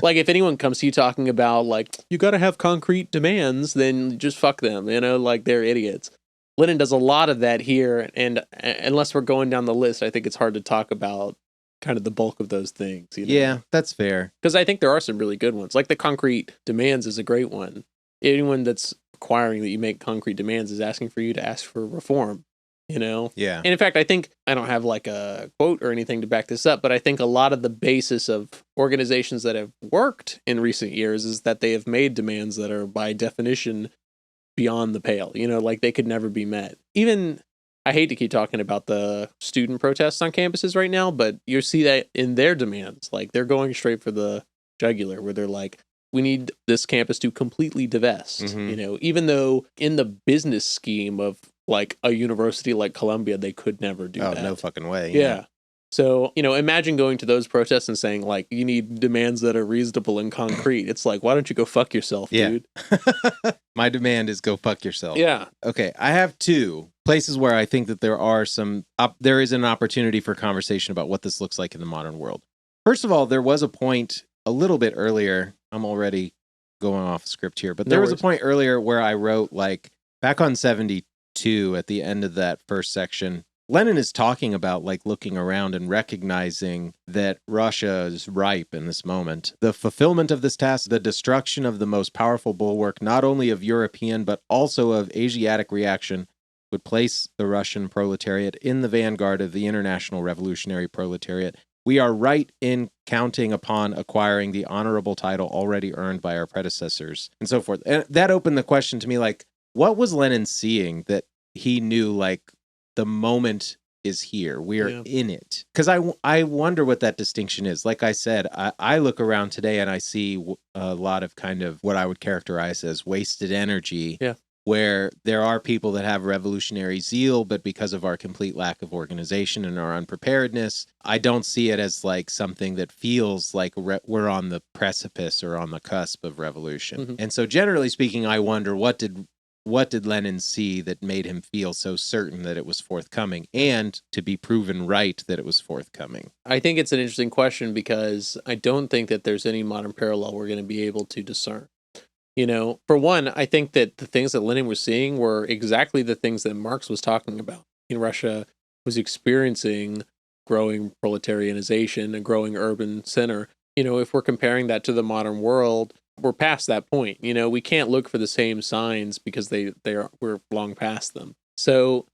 Like, if anyone comes to you talking about, like, you got to have concrete demands, then just fuck them, like, they're idiots. Lenin does a lot of that here. And unless we're going down the list, I think it's hard to talk about kind of the bulk of those things. Yeah, that's fair. Because I think there are some really good ones. Like the concrete demands is a great one. Anyone that's requiring that you make concrete demands is asking for you to ask for reform, Yeah. And in fact, I think, I don't have like a quote or anything to back this up, but I think a lot of the basis of organizations that have worked in recent years is that they have made demands that are by definition beyond the pale, like they could never be met. Even, I hate to keep talking about the student protests on campuses right now, but you see that in their demands, like they're going straight for the jugular, where they're like, we need this campus to completely divest, even though in the business scheme of like a university like Columbia, they could never do that. Oh, no fucking way. Yeah. So, imagine going to those protests and saying, like, you need demands that are reasonable and concrete. It's like, why don't you go fuck yourself, dude? My demand is go fuck yourself. Yeah. Okay, I have two places where I think that there is an opportunity for conversation about what this looks like in the modern world. First of all, there was a point a little bit earlier. I'm already going off script here, but there was a point earlier where I wrote, like, back on 72 at the end of that first section, Lenin is talking about, like, looking around and recognizing that Russia is ripe in this moment. The fulfillment of this task, the destruction of the most powerful bulwark, not only of European, but also of Asiatic reaction, would place the Russian proletariat in the vanguard of the international revolutionary proletariat. We are right in counting upon acquiring the honorable title already earned by our predecessors, and so forth. And that opened the question to me, like, what was Lenin seeing that he knew, like, the moment is here, we are in it? Because I wonder what that distinction is. Like I said, I look around today and I see a lot of kind of what I would characterize as wasted energy. Yeah. Where there are people that have revolutionary zeal, but because of our complete lack of organization and our unpreparedness, I don't see it as like something that feels like we're on the precipice or on the cusp of revolution. Mm-hmm. And so generally speaking, I wonder what did Lenin see that made him feel so certain that it was forthcoming and to be proven right that it was forthcoming? I think it's an interesting question because I don't think that there's any modern parallel we're going to be able to discern. For one, I think that the things that Lenin was seeing were exactly the things that Marx was talking about. Russia was experiencing growing proletarianization, a growing urban center. If we're comparing that to the modern world, we're past that point. We can't look for the same signs because we're long past them. So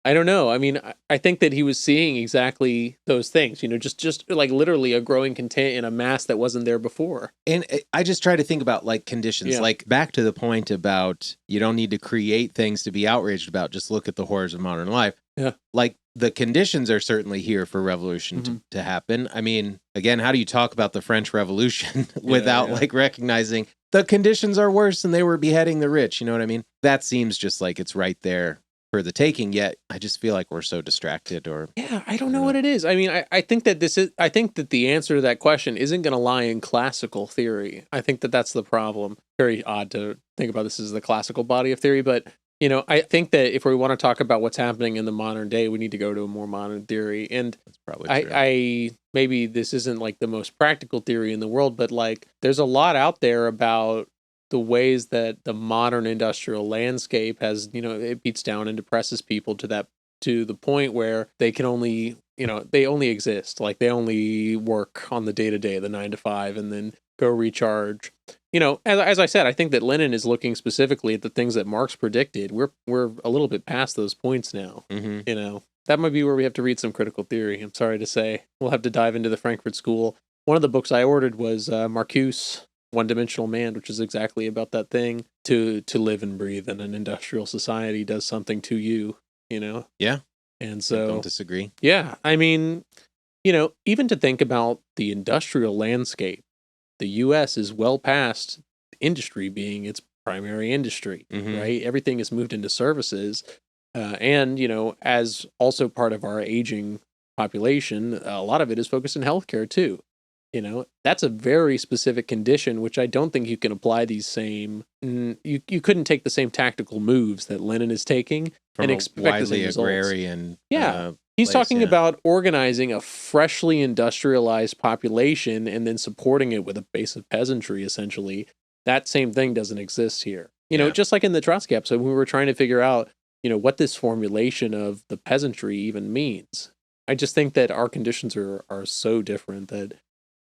I don't know. I mean, I think that he was seeing exactly those things, just like literally a growing content in a mass that wasn't there before. And I just try to think about like conditions, like back to the point about you don't need to create things to be outraged about. Just look at the horrors of modern life. Yeah. Like the conditions are certainly here for revolution to happen. I mean, again, how do you talk about the French Revolution without like recognizing the conditions are worse and they were beheading the rich? You know what I mean? That seems just like it's right there for the taking, yet I just feel like we're so distracted. I don't know what it is. I mean, I think that the answer to that question isn't going to lie in classical theory. I think that that's the problem. Very odd to think about this as the classical body of theory, but I think that if we want to talk about what's happening in the modern day, we need to go to a more modern theory. And that's probably true. I maybe this isn't like the most practical theory in the world, but like there's a lot out there about the ways that the modern industrial landscape has, it beats down and depresses people to the point where they can only, they only exist. Like they only work on the day-to-day, the 9 to 5, and then go recharge. As I said, I think that Lenin is looking specifically at the things that Marx predicted. We're a little bit past those points now. That might be where we have to read some critical theory. I'm sorry to say. We'll have to dive into the Frankfurt School. One of the books I ordered was Marcuse, One-Dimensional Man, which is exactly about that thing. To live and breathe in an industrial society does something to you, Yeah. And so I don't disagree. Yeah. I mean, even to think about the industrial landscape, the U.S. is well past industry being its primary industry, right? Everything is moved into services. And, as also part of our aging population, a lot of it is focused in healthcare too. That's a very specific condition, which I don't think you can apply these same. You couldn't take the same tactical moves that Lenin is taking and expect the same agrarian. He's talking about organizing a freshly industrialized population and then supporting it with a base of peasantry. Essentially, that same thing doesn't exist here. Just like in the Trotsky episode, when we were trying to figure out, what this formulation of the peasantry even means. I just think that our conditions are so different that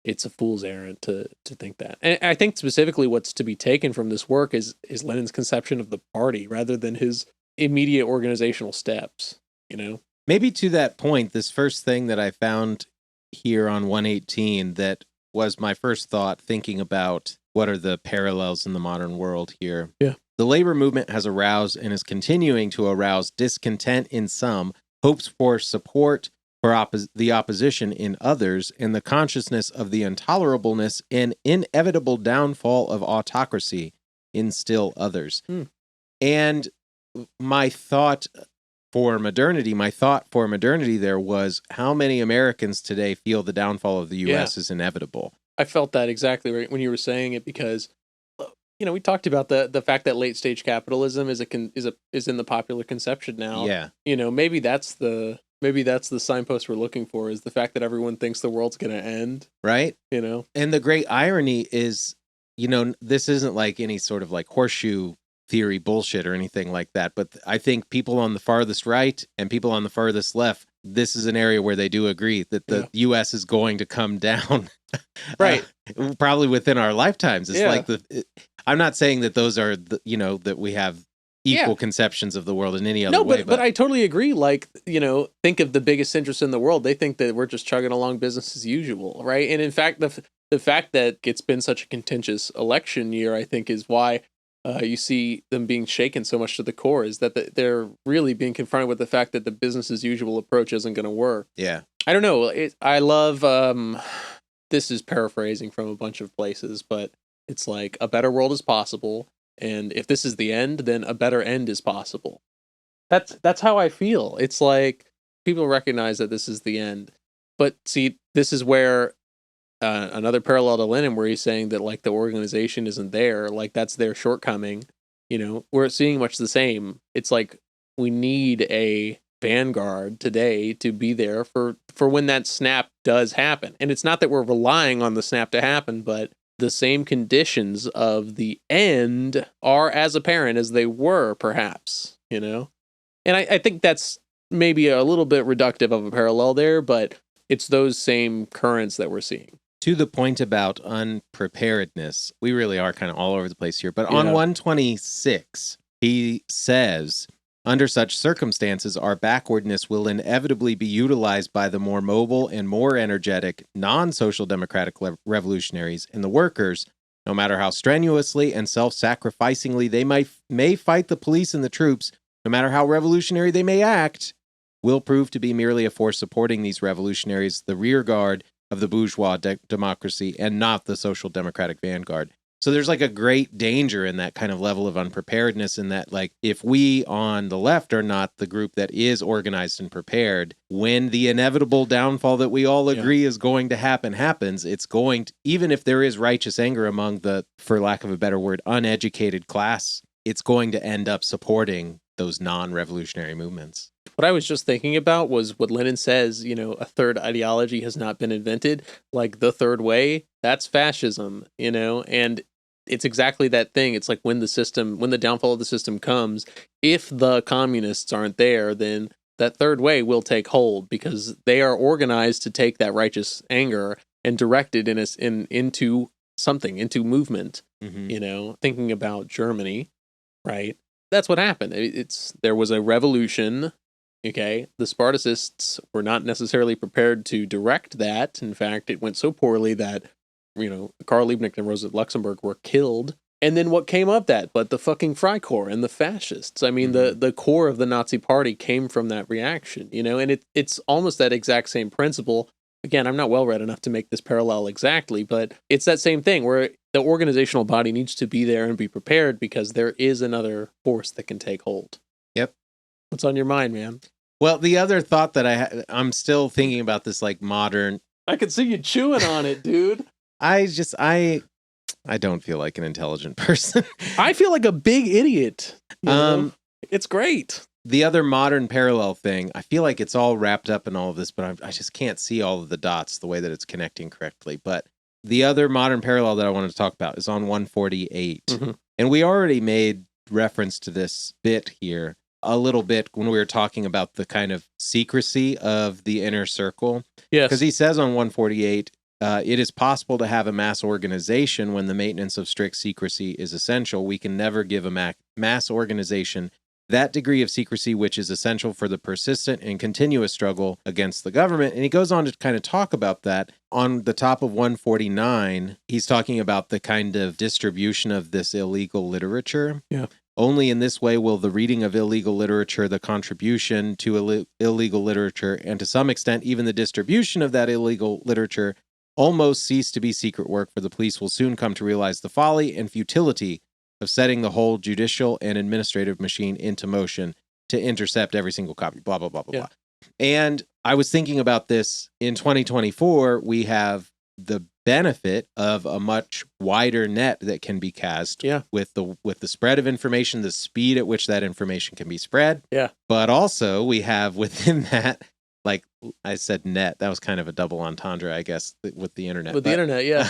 it's a fool's errand to think that. And I think specifically what's to be taken from this work is Lenin's conception of the party rather than his immediate organizational steps, Maybe to that point, this first thing that I found here on 118 that was my first thought thinking about what are the parallels in the modern world here. Yeah. The labor movement has aroused and is continuing to arouse discontent in some, hopes for support for the opposition in others, and the consciousness of the intolerableness and inevitable downfall of autocracy in still others. And my thought for modernity there was how many Americans today feel the downfall of the U.S. is inevitable. I felt that exactly right when you were saying it because, we talked about the fact that late stage capitalism is in the popular conception now. Yeah. Maybe that's the signpost we're looking for is the fact that everyone thinks the world's going to end. Right. And the great irony is, this isn't like any sort of like horseshoe theory bullshit or anything like that. But I think people on the farthest right and people on the farthest left, this is an area where they do agree that the U.S. is going to come down. Right. Probably within our lifetimes. It's like I'm not saying that those are, that we have equal conceptions of the world in any other way. But I totally agree. Like, think of the biggest interests in the world. They think that we're just chugging along business as usual, right? And in fact, the fact that it's been such a contentious election year, I think, is why you see them being shaken so much to the core, is that they're really being confronted with the fact that the business as usual approach isn't going to work. Yeah. I don't know. I love, this is paraphrasing from a bunch of places, but it's like a better world is possible. And if this is the end, then a better end is possible. That's how I feel. It's like people recognize that this is the end. But see, this is where another parallel to Lenin, where he's saying that like the organization isn't there, like that's their shortcoming. We're seeing much the same. It's like we need a vanguard today to be there for when that snap does happen. And it's not that we're relying on the snap to happen, but the same conditions of the end are as apparent as they were, perhaps, you know? And I think that's maybe a little bit reductive of a parallel there, but it's those same currents that we're seeing. To the point about unpreparedness, we really are kind of all over the place here. But on 126, he says, under such circumstances, our backwardness will inevitably be utilized by the more mobile and more energetic non-social democratic revolutionaries and the workers, no matter how strenuously and self-sacrificingly they may fight the police and the troops, no matter how revolutionary they may act, will prove to be merely a force supporting these revolutionaries, the rear guard of the bourgeois democracy, and not the social democratic vanguard. So there's like a great danger in that kind of level of unpreparedness, in that, like, if we on the left are not the group that is organized and prepared, when the inevitable downfall that we all agree is going to happens, it's going to, even if there is righteous anger among the, for lack of a better word, uneducated class, it's going to end up supporting those non-revolutionary movements. What I was just thinking about was what Lenin says, you know, a third ideology has not been invented, like the third way. That's fascism, you know, and it's exactly that thing. It's like when the downfall of the system comes, if the communists aren't there, then that third way will take hold, because they are organized to take that righteous anger and direct it into something, into movement, you know, thinking about Germany, right? That's what happened. There was a revolution. Okay, the Spartacists were not necessarily prepared to direct that. In fact, it went so poorly that, you know, Karl Liebknecht and Rosa Luxemburg were killed. And then what came of that but the fucking Freikorps and the fascists? I mean, the core of the Nazi party came from that reaction, you know, and it's almost that exact same principle. Again, I'm not well read enough to make this parallel exactly, but it's that same thing where the organizational body needs to be there and be prepared, because there is another force that can take hold. Yep. What's on your mind, man? Well, the other thought that I'm still thinking about this, like, modern. I can see you chewing on it, dude. I don't feel like an intelligent person. I feel like a big idiot. You know? It's great. The other modern parallel thing, I feel like it's all wrapped up in all of this, but I just can't see all of the dots the way that it's connecting correctly. But the other modern parallel that I wanted to talk about is on 148. And we already made reference to this bit here a little bit when we were talking about the kind of secrecy of the inner circle. Yes. Because he says on 148, it is possible to have a mass organization when the maintenance of strict secrecy is essential. We can never give a mass organization that degree of secrecy which is essential for the persistent and continuous struggle against the government. And he goes on to kind of talk about that. On the top of 149, he's talking about the kind of distribution of this illegal literature. Yeah. Only in this way will the reading of illegal literature, the contribution to illegal literature, and to some extent even the distribution of that illegal literature almost cease to be secret work, for the police will soon come to realize the folly and futility of setting the whole judicial and administrative machine into motion to intercept every single copy, blah, blah, blah, blah, blah. And I was thinking about this in 2024, we have the benefit of a much wider net that can be cast with the spread of information, the speed at which that information can be spread. Yeah. But also we have within that, like I said, net, that was kind of a double entendre, I guess, with the internet. With the internet, yeah.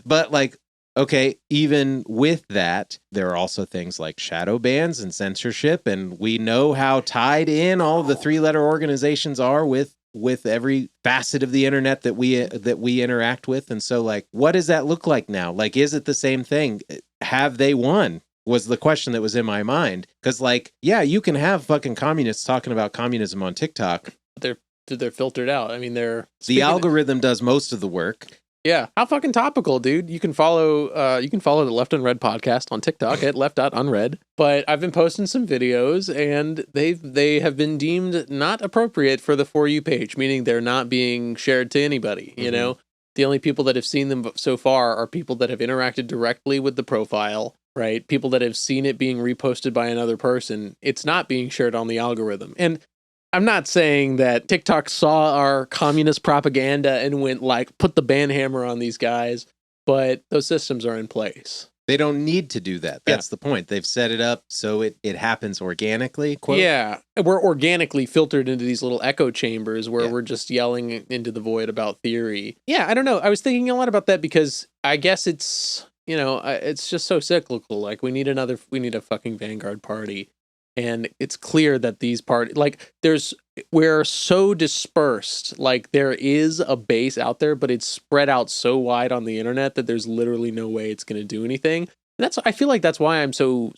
But like, okay, even with that, there are also things like shadow bans and censorship, and we know how tied in all of the three-letter organizations are with every facet of the internet that we interact with. And so, like, what does that look like now? Like, is it the same thing? Have they won? Was the question that was in my mind. Because, like, yeah, you can have fucking communists talking about communism on TikTok. They're filtered out. I mean, the algorithm does most of the work. Yeah. How fucking topical, dude. You can follow the Left Unread podcast on TikTok at left.unread. But I've been posting some videos, and they have been deemed not appropriate for the For You page, meaning they're not being shared to anybody. You know, the only people that have seen them so far are people that have interacted directly with the profile, right? People that have seen it being reposted by another person. It's not being shared on the algorithm. And I'm not saying that TikTok saw our communist propaganda and went like, put the ban hammer on these guys, but those systems are in place. They don't need to do that. That's the point. They've set it up so it happens organically, quote. Yeah. We're organically filtered into these little echo chambers where we're just yelling into the void about theory. Yeah, I don't know. I was thinking a lot about that because I guess it's, it's just so cyclical. Like, we need a fucking vanguard party. And it's clear that these parties, like, we're so dispersed. Like, there is a base out there, but it's spread out so wide on the internet that there's literally no way it's going to do anything. And I feel like that's why I'm so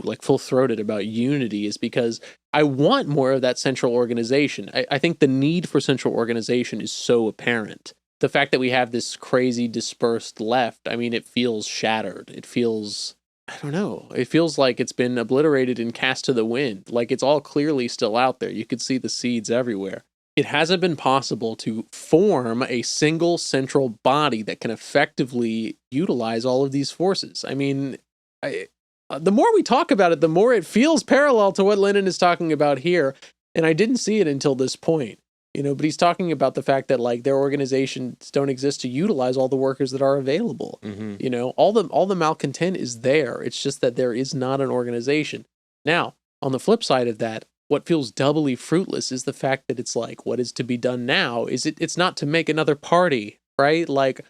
like full-throated about unity, is because I want more of that central organization. I think the need for central organization is so apparent. The fact that we have this crazy dispersed left, I mean, it feels shattered. It feels, I don't know. It feels like it's been obliterated and cast to the wind. Like, it's all clearly still out there. You could see the seeds everywhere. It hasn't been possible to form a single central body that can effectively utilize all of these forces. I mean, the more we talk about it, the more it feels parallel to what Lenin is talking about here. And I didn't see it until this point. But he's talking about the fact that, like, their organizations don't exist to utilize all the workers that are available. Mm-hmm. All the malcontent is there. It's just that there is not an organization. Now, on the flip side of that, what feels doubly fruitless is the fact that it's like, what is to be done now? It's not to make another party, right? Like,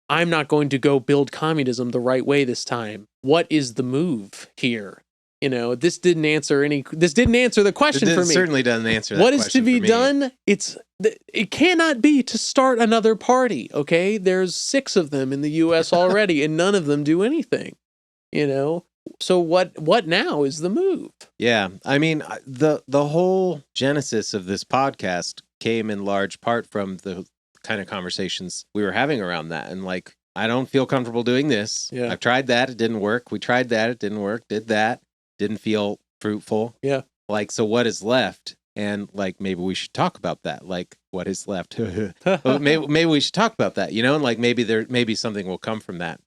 I'm not going to go build communism the right way this time. What is the move here? This didn't answer the question for me. It certainly doesn't answer that question. What is to be done? It cannot be to start another party, okay? There's 6 of them in the US already, and none of them do anything, So what now is the move? Yeah. I mean, the whole genesis of this podcast came in large part from the kind of conversations we were having around that. And, like, I don't feel comfortable doing this. Yeah. I've tried that. It didn't work. We tried that. It didn't work. Did that. Didn't feel fruitful. Yeah. Like, so what is left? And, like, maybe we should talk about that. Like, what is left? Well, maybe we should talk about that, and, like, maybe something will come from that.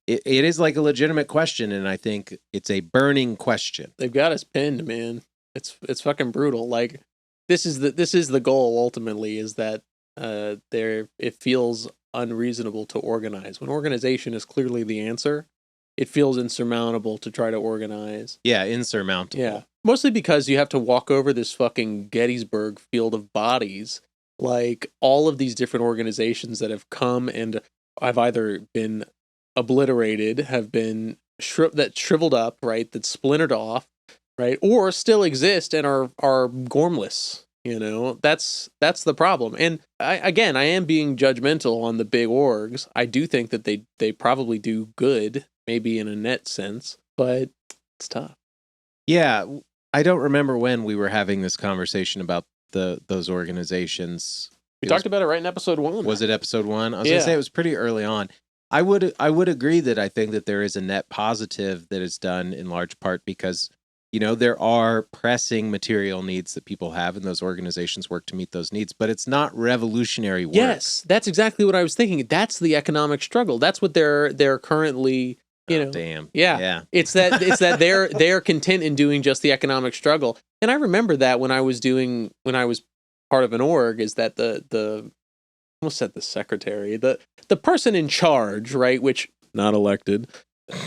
It is, like, a legitimate question, and I think it's a burning question. They've got us pinned, man. It's fucking brutal. Like, this is the goal ultimately, is that it feels unreasonable to organize. When organization is clearly the answer, it feels insurmountable to try to organize. Yeah, insurmountable. Yeah. Mostly because you have to walk over this fucking Gettysburg field of bodies. Like, all of these different organizations that have come and have either been obliterated, have been shriveled up, right, that splintered off, right, or still exist and are gormless. That's the problem. And I am being judgmental on the big orgs. I do think that they probably do good, maybe in a net sense, but it's tough. Yeah, I don't remember when we were having this conversation about those organizations. We talked about it right in episode 1. Was it episode 1? I was going to say it was pretty early on. I would agree that I think that there is a net positive that is done in large part because, there are pressing material needs that people have, and those organizations work to meet those needs, but it's not revolutionary work. Yes, that's exactly what I was thinking. That's the economic struggle. That's what they're currently, damn. Yeah. It's that they're content in doing just the economic struggle. And I remember that when I was part of an org, is that the almost said the secretary, the person in charge, right, which not elected.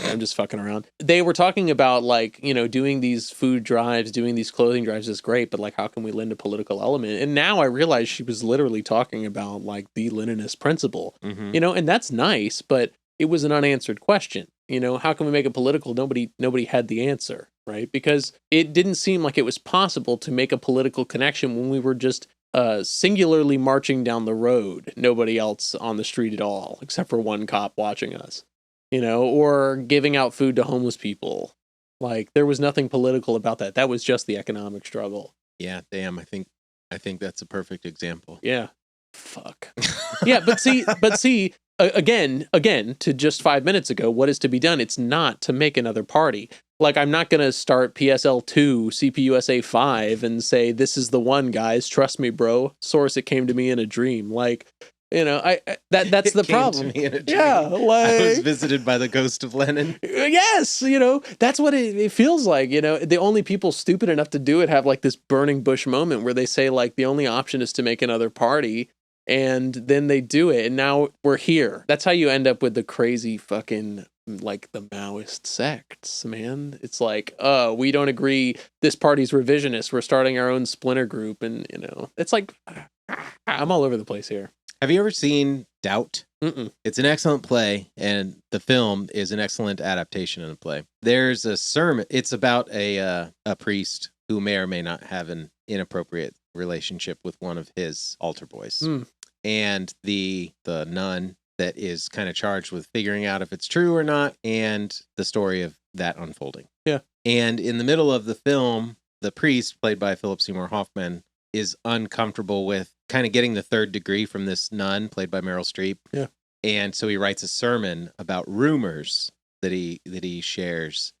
I'm just fucking around. They were talking about, like, doing these food drives, doing these clothing drives is great, but, like, how can we lend a political element? And now I realize she was literally talking about, like, the Leninist principle, and that's nice, but it was an unanswered question. How can we make it political? Nobody had the answer, right? Because it didn't seem like it was possible to make a political connection when we were just singularly marching down the road, nobody else on the street at all, except for one cop watching us. Or giving out food to homeless people. Like, there was nothing political about that. That was just the economic struggle. Yeah, damn. I think that's a perfect example. Yeah. Fuck. Yeah, but see, again, to just 5 minutes ago, what is to be done? It's not to make another party. Like, I'm not going to start PSL2, CPUSA 5 and say, this is the one, guys. Trust me, bro. Source, it came to me in a dream. Like, that's the problem. To me in a dream. Yeah, like, I was visited by the ghost of Lenin. Yes, that's what it feels like. The only people stupid enough to do it have, like, this burning bush moment where they say, like, the only option is to make another party, and then they do it, and now we're here. That's how you end up with the crazy fucking like the Maoist sects, man. It's like, we don't agree. This party's revisionist. We're starting our own splinter group. And, it's like, I'm all over the place here. Have you ever seen Doubt? Mm-mm. It's an excellent play, and the film is an excellent adaptation of the play. There's a sermon. It's about a priest who may or may not have an inappropriate relationship with one of his altar boys. And the nun that is kind of charged with figuring out if it's true or not, and the story of that unfolding. Yeah. And in the middle of the film, the priest, played by Philip Seymour Hoffman, is uncomfortable with kind of getting the third degree from this nun, played by Meryl Streep. Yeah. And so he writes a sermon about rumors that he shares.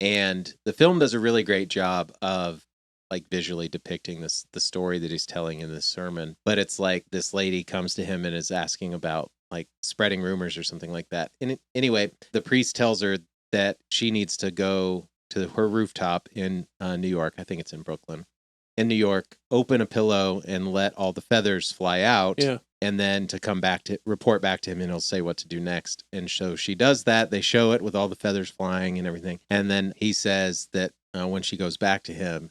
And the film does a really great job of like visually depicting the story that he's telling in this sermon. But it's like this lady comes to him and is asking about like spreading rumors or something like that. And anyway, the priest tells her that she needs to go to her rooftop in New York. I think it's in Brooklyn. In New York, open a pillow and let all the feathers fly out. Yeah. And then to come back to report back to him, and he'll say what to do next. And so she does that. They show it with all the feathers flying and everything. And then he says that when she goes back to him,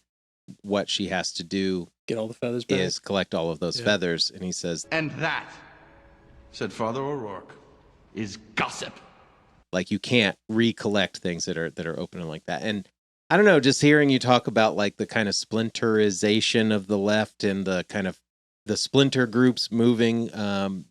what she has to do, get all the feathers back, is collect all of those feathers. And he says, and that, said Father O'Rourke, is gossip. Like you can't recollect things that are open like that. And I don't know, just hearing you talk about like the kind of splinterization of the left and the kind of the splinter groups moving,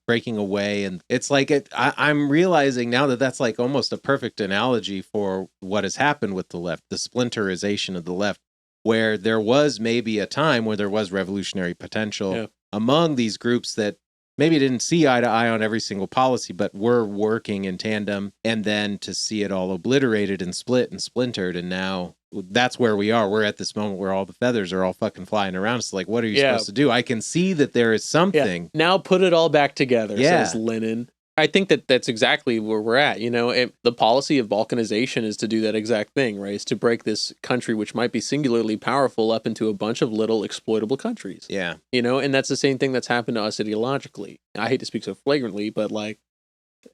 breaking away. And it's like, I'm realizing now that that's like almost a perfect analogy for what has happened with the left, the splinterization of the left, where there was maybe a time where there was revolutionary potential among these groups that maybe didn't see eye to eye on every single policy, but were working in tandem, and then to see it all obliterated and split and splintered. And now that's where we are. We're at this moment where all the feathers are all fucking flying around. It's like, what are you supposed to do? I can see that there is something. Yeah. Now put it all back together, says Lenin. I think that's exactly where we're at. The policy of balkanization is to do that exact thing, right? Is to break this country, which might be singularly powerful, up into a bunch of little exploitable countries. Yeah. And that's the same thing that's happened to us ideologically. I hate to speak so flagrantly, but like,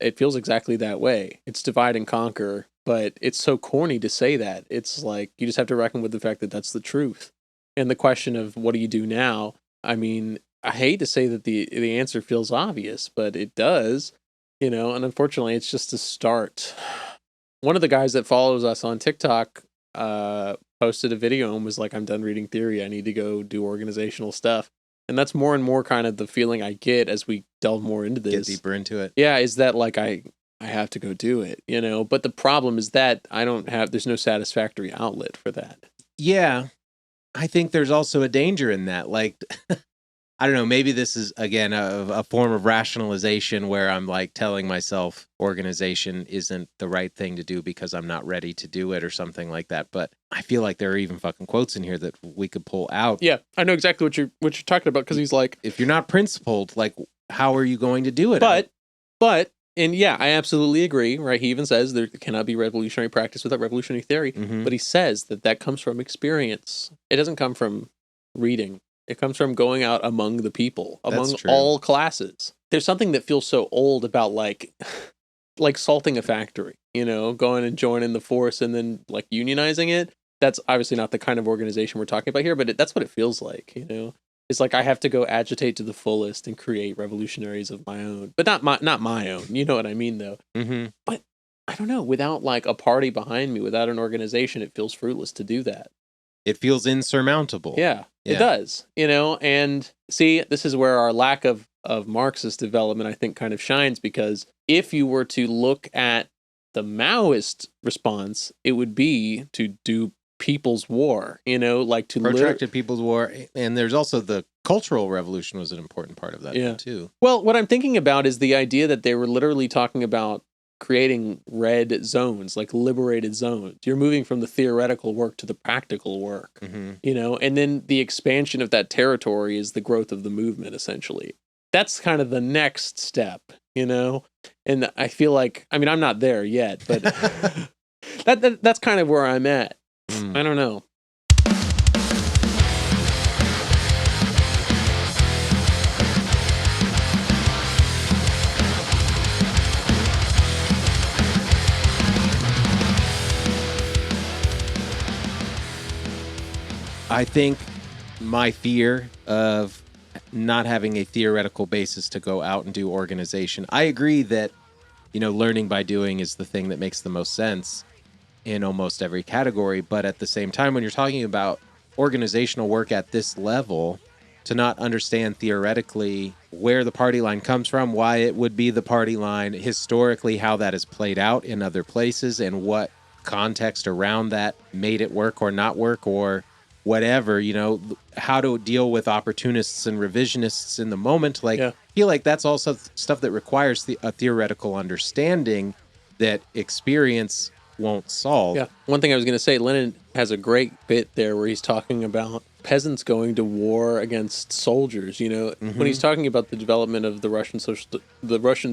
it feels exactly that way. It's divide and conquer, but it's so corny to say that. It's like, you just have to reckon with the fact that that's the truth. And the question of what do you do now? I mean, I hate to say that the answer feels obvious, but it does. And unfortunately, it's just a start. One of the guys that follows us on TikTok posted a video and was like, I'm done reading theory. I need to go do organizational stuff. And that's more and more kind of the feeling I get as we delve more into this. Get deeper into it. Yeah, is that like I have to go do it, But the problem is that there's no satisfactory outlet for that. Yeah. I think there's also a danger in that. Like, I don't know, maybe this is, again, a form of rationalization where I'm like telling myself organization isn't the right thing to do because I'm not ready to do it or something like that. But I feel like there are even fucking quotes in here that we could pull out. Yeah, I know exactly what you're talking about, because he's like, if you're not principled, like, how are you going to do it? And yeah, I absolutely agree, right? He even says there cannot be revolutionary practice without revolutionary theory, but he says that comes from experience. It doesn't come from reading. It comes from going out among the people, among all classes. There's something that feels so old about like salting a factory, going and joining the force and then like unionizing it. That's obviously not the kind of organization we're talking about here, but that's what it feels like, It's like I have to go agitate to the fullest and create revolutionaries of my own, but not my own. You know what I mean, though. Mm-hmm. But I don't know. Without like a party behind me, without an organization, it feels fruitless to do that. It feels insurmountable. Yeah, it does. And see, this is where our lack of Marxist development, I think, kind of shines, because if you were to look at the Maoist response, it would be to do people's war, like to protracted people's war. And there's also the Cultural Revolution was an important part of that too. Well, what I'm thinking about is the idea that they were literally talking about creating red zones, like liberated zones. You're moving from the theoretical work to the practical work, and then the expansion of that territory is the growth of the movement, essentially. That's kind of the next step, and I feel like, I mean, I'm not there yet, but that's kind of where I'm at. I don't know. I think my fear of not having a theoretical basis to go out and do organization. I agree that, learning by doing is the thing that makes the most sense in almost every category. But at the same time, when you're talking about organizational work at this level, to not understand theoretically where the party line comes from, why it would be the party line, historically how that has played out in other places, and what context around that made it work or not work or whatever, how to deal with opportunists and revisionists in the moment. I feel like that's also stuff that requires a theoretical understanding that experience won't solve. Yeah. One thing I was going to say, Lenin has a great bit there where he's talking about peasants going to war against soldiers. When he's talking about the development of the Russian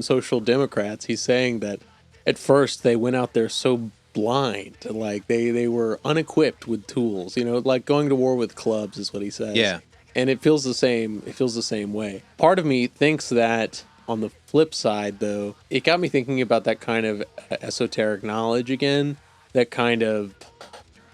Social Democrats, he's saying that at first they went out there so blind, like they were unequipped with tools. Like going to war with clubs is what he says. Yeah, and it feels the same. It feels the same way. Part of me thinks that. On the flip side, though, it got me thinking about that kind of esoteric knowledge again. That kind of,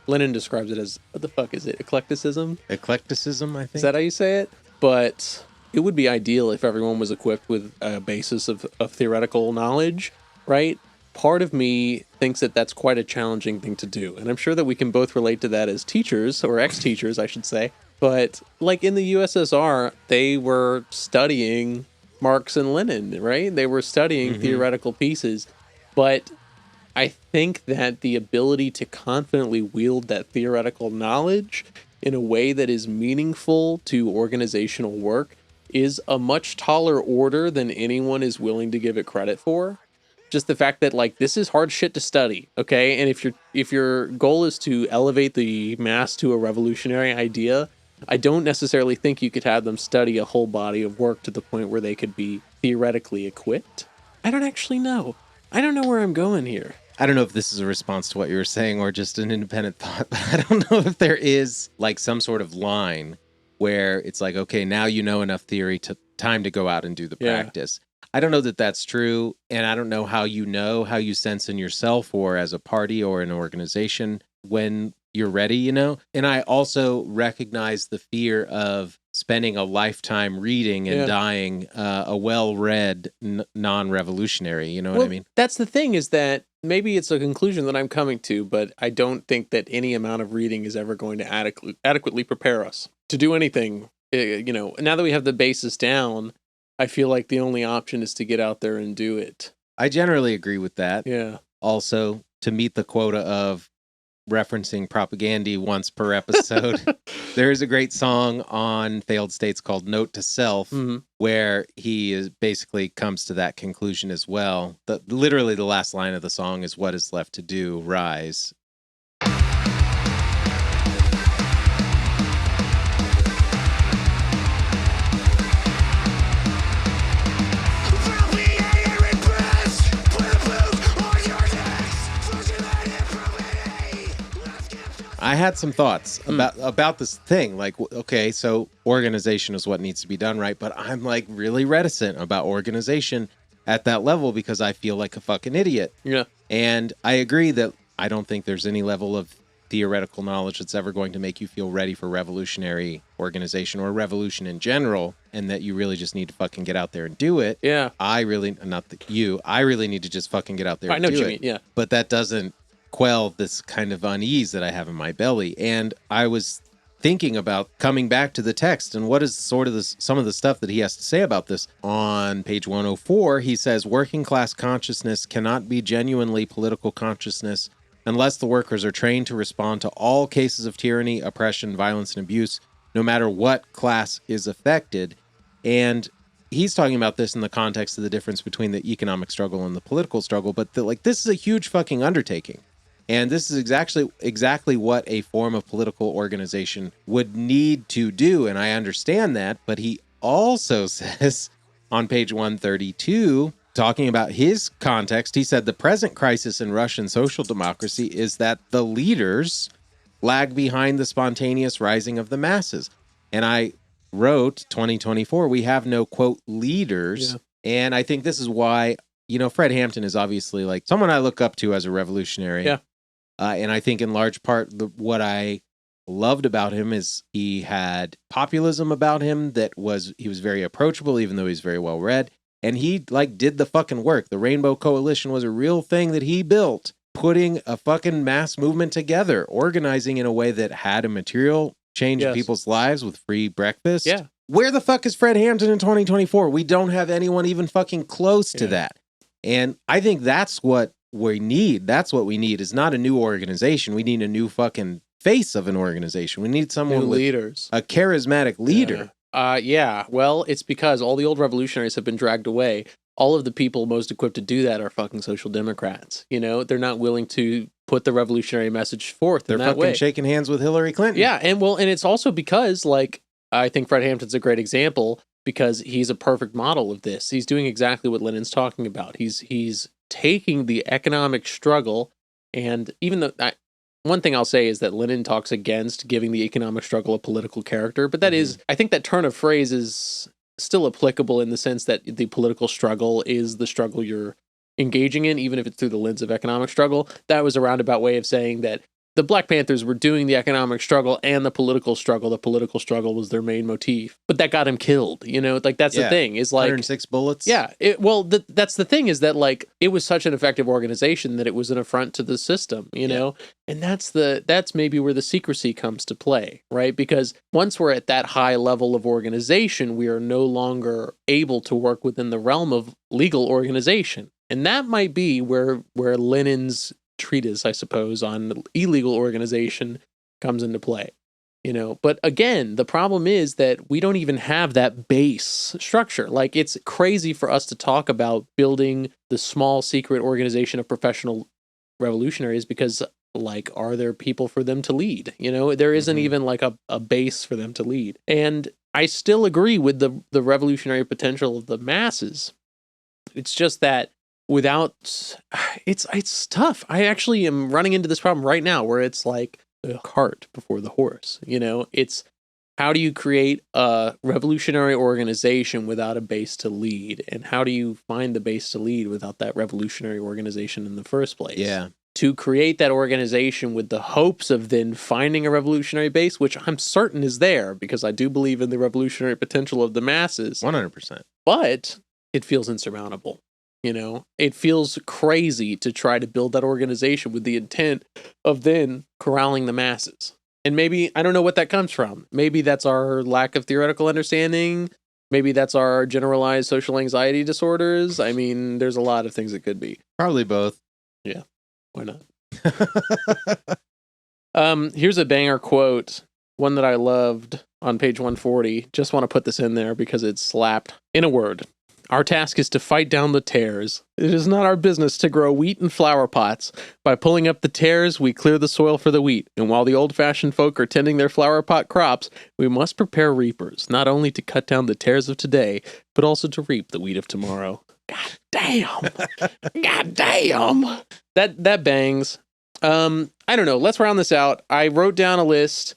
Lenin describes it as, what the fuck is it? Eclecticism? Eclecticism, I think. Is that how you say it? But it would be ideal if everyone was equipped with a basis of theoretical knowledge, right? Part of me thinks that that's quite a challenging thing to do. And I'm sure that we can both relate to that as teachers, or ex-teachers, I should say. But like in the USSR, they were studying Marx and Lenin, right? They were studying theoretical pieces, but I think that the ability to confidently wield that theoretical knowledge in a way that is meaningful to organizational work is a much taller order than anyone is willing to give it credit for. Just the fact that this is hard shit to study, okay? And if your goal is to elevate the mass to a revolutionary idea, I don't necessarily think you could have them study a whole body of work to the point where they could be theoretically equipped. I don't actually know. I don't know where I'm going here. I don't know if this is a response to what you were saying or just an independent thought, but I don't know if there is some sort of line where it's okay, now you know enough theory to time to go out and do the practice. I don't know that that's true, and I don't know how you sense in yourself or as a party or an organization when you're ready, And I also recognize the fear of spending a lifetime reading and dying a well-read non-revolutionary, you know what I mean? That's the thing, is that maybe it's a conclusion that I'm coming to, but I don't think that any amount of reading is ever going to adequately prepare us to do anything. Now that we have the basis down, I feel like the only option is to get out there and do it. I generally agree with that. Yeah. Also, to meet the quota of referencing propaganda once per episode, there is a great song on Failed States called Note to Self, where he basically comes to that conclusion as well. Literally the last line of the song is, "What is left to do? Rise." I had some thoughts about this thing. Okay, so organization is what needs to be done, right? But I'm really reticent about organization at that level because I feel like a fucking idiot. Yeah. And I agree that I don't think there's any level of theoretical knowledge that's ever going to make you feel ready for revolutionary organization or revolution in general, and that you really just need to fucking get out there and do it. Yeah. I really need to just fucking get out there and do it. I know what you mean, yeah. But that doesn't quell this kind of unease that I have in my belly. And I was thinking about coming back to the text and what is sort of some of the stuff that he has to say about this. On page 104, he says, working class consciousness cannot be genuinely political consciousness unless the workers are trained to respond to all cases of tyranny, oppression, violence, and abuse, no matter what class is affected. And he's talking about this in the context of the difference between the economic struggle and the political struggle, but this is a huge fucking undertaking. And this is exactly what a form of political organization would need to do. And I understand that. But he also says on page 132, talking about his context, he said the present crisis in Russian social democracy is that the leaders lag behind the spontaneous rising of the masses. And I wrote 2024, we have no, quote, leaders. Yeah. And I think this is why, Fred Hampton is obviously someone I look up to as a revolutionary. Yeah. And I think in large part, what I loved about him is he had populism about him he was very approachable, even though he's very well read. And he like did the fucking work. The Rainbow Coalition was a real thing that he built, putting a fucking mass movement together, organizing in a way that had a material change in people's lives with free breakfast. Yeah. Where the fuck is Fred Hampton in 2024? We don't have anyone even fucking close to that. And I think that's what we need. That's what we need is not a new organization. We need a new fucking face of an organization. We need someone with leaders, a charismatic leader. Yeah. Well, it's because all the old revolutionaries have been dragged away. All of the people most equipped to do that are fucking social democrats. You know, they're not willing to put the revolutionary message forth. They're fucking shaking hands with Hillary Clinton. Yeah. And it's also because, like, I think Fred Hampton's a great example because he's a perfect model of this. He's doing exactly what Lenin's talking about. He's taking the economic struggle, and even though one thing I'll say is that Lenin talks against giving the economic struggle a political character, but that is, I think that turn of phrase is still applicable in the sense that the political struggle is the struggle you're engaging in, even if it's through the lens of economic struggle. That was a roundabout way of saying that the Black Panthers were doing the economic struggle and the political struggle. The political struggle was their main motif, but that got him killed. You know, like that's the thing is like 106 bullets. Yeah. That's the thing is that like it was such an effective organization that it was an affront to the system, you know, and that's maybe where the secrecy comes to play, right? Because once we're at that high level of organization, we are no longer able to work within the realm of legal organization. And that might be where Lenin's treatise, I suppose, on illegal organization comes into play, you know. But again, the problem is that we don't even have that base structure. Like, it's crazy for us to talk about building the small secret organization of professional revolutionaries because, like, are there people for them to lead? You know, there isn't even like a base for them to lead. And I still agree with the revolutionary potential of the masses. It's just that it's tough. I actually am running into this problem right now where it's like the cart before the horse, you know. It's how do you create a revolutionary organization without a base to lead, and how do you find the base to lead without that revolutionary organization in the first place? Yeah. To create that organization with the hopes of then finding a revolutionary base, which I'm certain is there because I do believe in the revolutionary potential of the masses. 100%. But it feels insurmountable. You know, it feels crazy to try to build that organization with the intent of then corralling the masses. And maybe, I don't know what that comes from. Maybe that's our lack of theoretical understanding. Maybe that's our generalized social anxiety disorders. I mean, there's a lot of things it could be. Probably both. Yeah. Why not? Here's a banger quote, one that I loved on page 140. Just want to put this in there because it slapped. In a word, our task is to fight down the tares. It is not our business to grow wheat in flower pots. By pulling up the tares, we clear the soil for the wheat. And while the old-fashioned folk are tending their flower pot crops, we must prepare reapers, not only to cut down the tares of today, but also to reap the wheat of tomorrow. God damn. God damn. That bangs. I don't know. Let's round this out. I wrote down a list.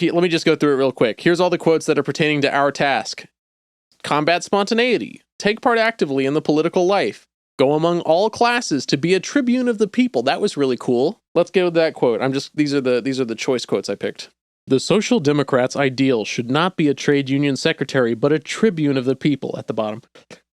Let me just go through it real quick. Here's all the quotes that are pertaining to our task. Combat spontaneity. Take part actively in the political life. Go among all classes to be a tribune of the people. That was really cool. Let's go with that quote. These are the choice quotes I picked. The Social Democrats' ideal should not be a trade union secretary, but a tribune of the people at the bottom.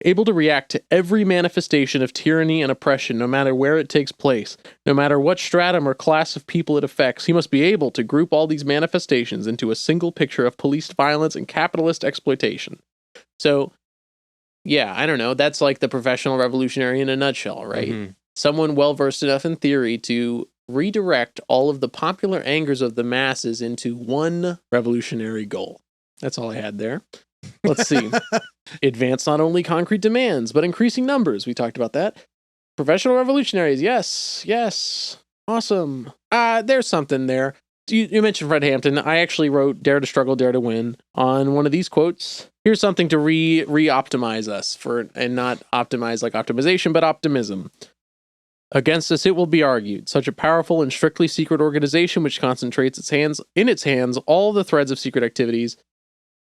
Able to react to every manifestation of tyranny and oppression, no matter where it takes place, no matter what stratum or class of people it affects, he must be able to group all these manifestations into a single picture of policed violence and capitalist exploitation. So, yeah, I don't know. That's like the professional revolutionary in a nutshell, right? Mm-hmm. Someone well-versed enough in theory to redirect all of the popular angers of the masses into one revolutionary goal. That's all I had there. Let's see. Advance not only concrete demands, but increasing numbers. We talked about that. Professional revolutionaries. Yes. Awesome. There's something there. You mentioned Fred Hampton. I actually wrote "Dare to struggle, dare to win" on one of these quotes. Here's something to re-optimize us for, and not optimize like optimization, but optimism. Against us, it will be argued, such a powerful and strictly secret organization which concentrates in its hands all the threads of secret activities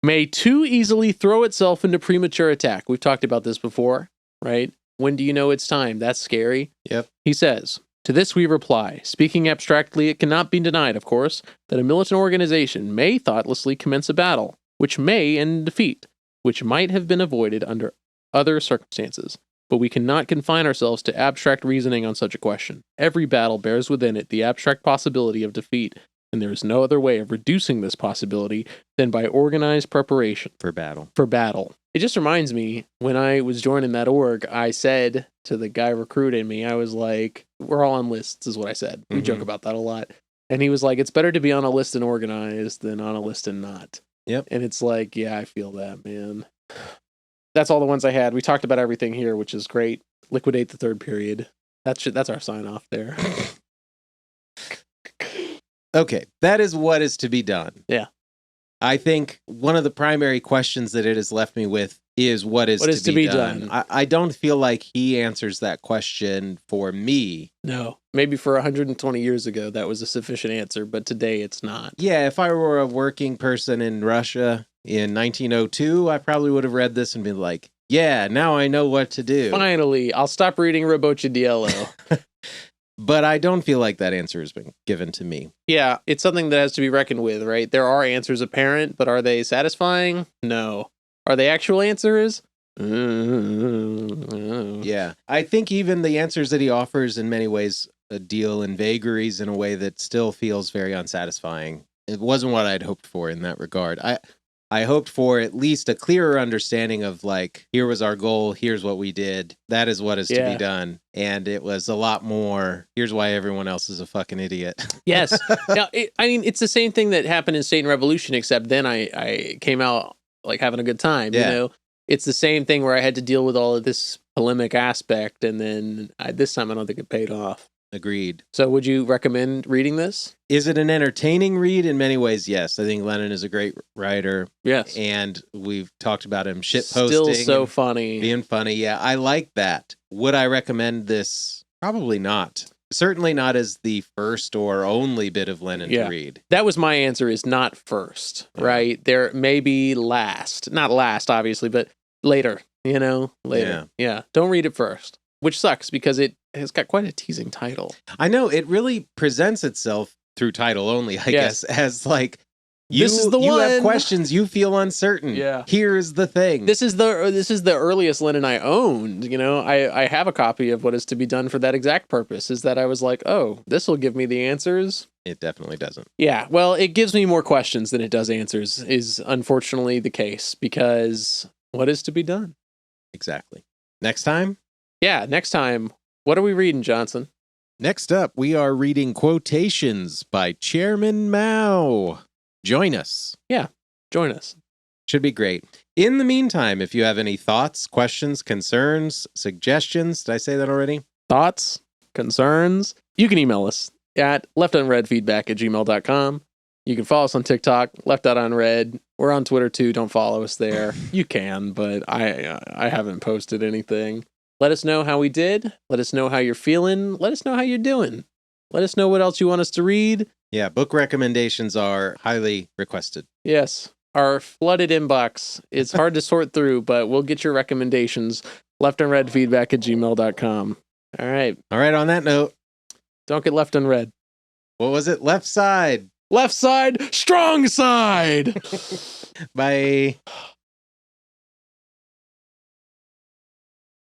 may too easily throw itself into premature attack. We've talked about this before, right? When do you know it's time? That's scary. Yep. He says, To this we reply, speaking abstractly, it cannot be denied, of course, that a militant organization may thoughtlessly commence a battle, which may end in defeat, which might have been avoided under other circumstances. But we cannot confine ourselves to abstract reasoning on such a question. Every battle bears within it the abstract possibility of defeat, and there is no other way of reducing this possibility than by organized preparation For battle. for battle. It just reminds me, when I was joining that org, I said to the guy recruiting me, I was like, we're all on lists, is what I said. We joke about that a lot. And he was like, it's better to be on a list and organized than on a list and not. Yep. And it's like, yeah, I feel that, man. That's all the ones I had. We talked about everything here, which is great. Liquidate the third period. That's our sign off there. Okay, that is what is to be done. Yeah. I think one of the primary questions that it has left me with is what is to be done. I don't feel like he answers that question for me. No. Maybe for 120 years ago, that was a sufficient answer, but today it's not. Yeah, if I were a working person in Russia in 1902, I probably would have read this and been like, yeah, now I know what to do. Finally, I'll stop reading Robotchidiello. But I don't feel like that answer has been given to me. Yeah, it's something that has to be reckoned with, right? There are answers apparent, but are they satisfying? No. Are they actual answers? Yeah. I think even the answers that he offers in many ways deal in vagaries in a way that still feels very unsatisfying. It wasn't what I'd hoped for in that regard. I hoped for at least a clearer understanding of like, here was our goal, here's what we did, that is what is to be done. And it was a lot more, here's why everyone else is a fucking idiot. Yes. Now, it's the same thing that happened in State and Revolution, except then I came out like having a good time, Yeah. you know? It's the same thing where I had to deal with all of this polemic aspect, and then this time I don't think it paid off. Agreed. So would you recommend reading this? Is it an entertaining read? In many ways, yes. I think Lenin is a great writer. Yes. And we've talked about him shitposting. Still so funny. Being funny. Yeah, I like that. Would I recommend this? Probably not. Certainly not as the first or only bit of Lenin to read. That was my answer, is not first, right? There may be last. Not last, obviously, but later, later. Yeah. Don't read it first, which sucks because it has got quite a teasing title. I know, it really presents itself through title only, I guess, as like, this is the you one. have questions, you feel uncertain. Yeah. Here's the thing. This is the earliest Lenin I owned. I have a copy of What Is to Be Done for that exact purpose. Is that I was like, oh, this will give me the answers. It definitely doesn't. Yeah, well, it gives me more questions than it does answers. Is unfortunately the case, because what is to be done? Exactly. Next time. Yeah, next time. What are we reading, Johnson? Next up, we are reading Quotations by Chairman Mao. Join us. Yeah, join us. Should be great. In the meantime, if you have any thoughts, questions, concerns, suggestions, did I say that already? Thoughts, concerns, you can email us at leftunreadfeedback@gmail.com. You can follow us on TikTok, left.unread. We're on Twitter too. Don't follow us there. You can, but I haven't posted anything. Let us know how we did. Let us know how you're feeling. Let us know how you're doing. Let us know what else you want us to read. Yeah, book recommendations are highly requested. Yes, our flooded inbox. It's hard to sort through, but we'll get your recommendations. leftunreadfeedback@gmail.com. All right. All right, on that note. Don't get left unread. What was it? Left side. Left side, strong side. Bye.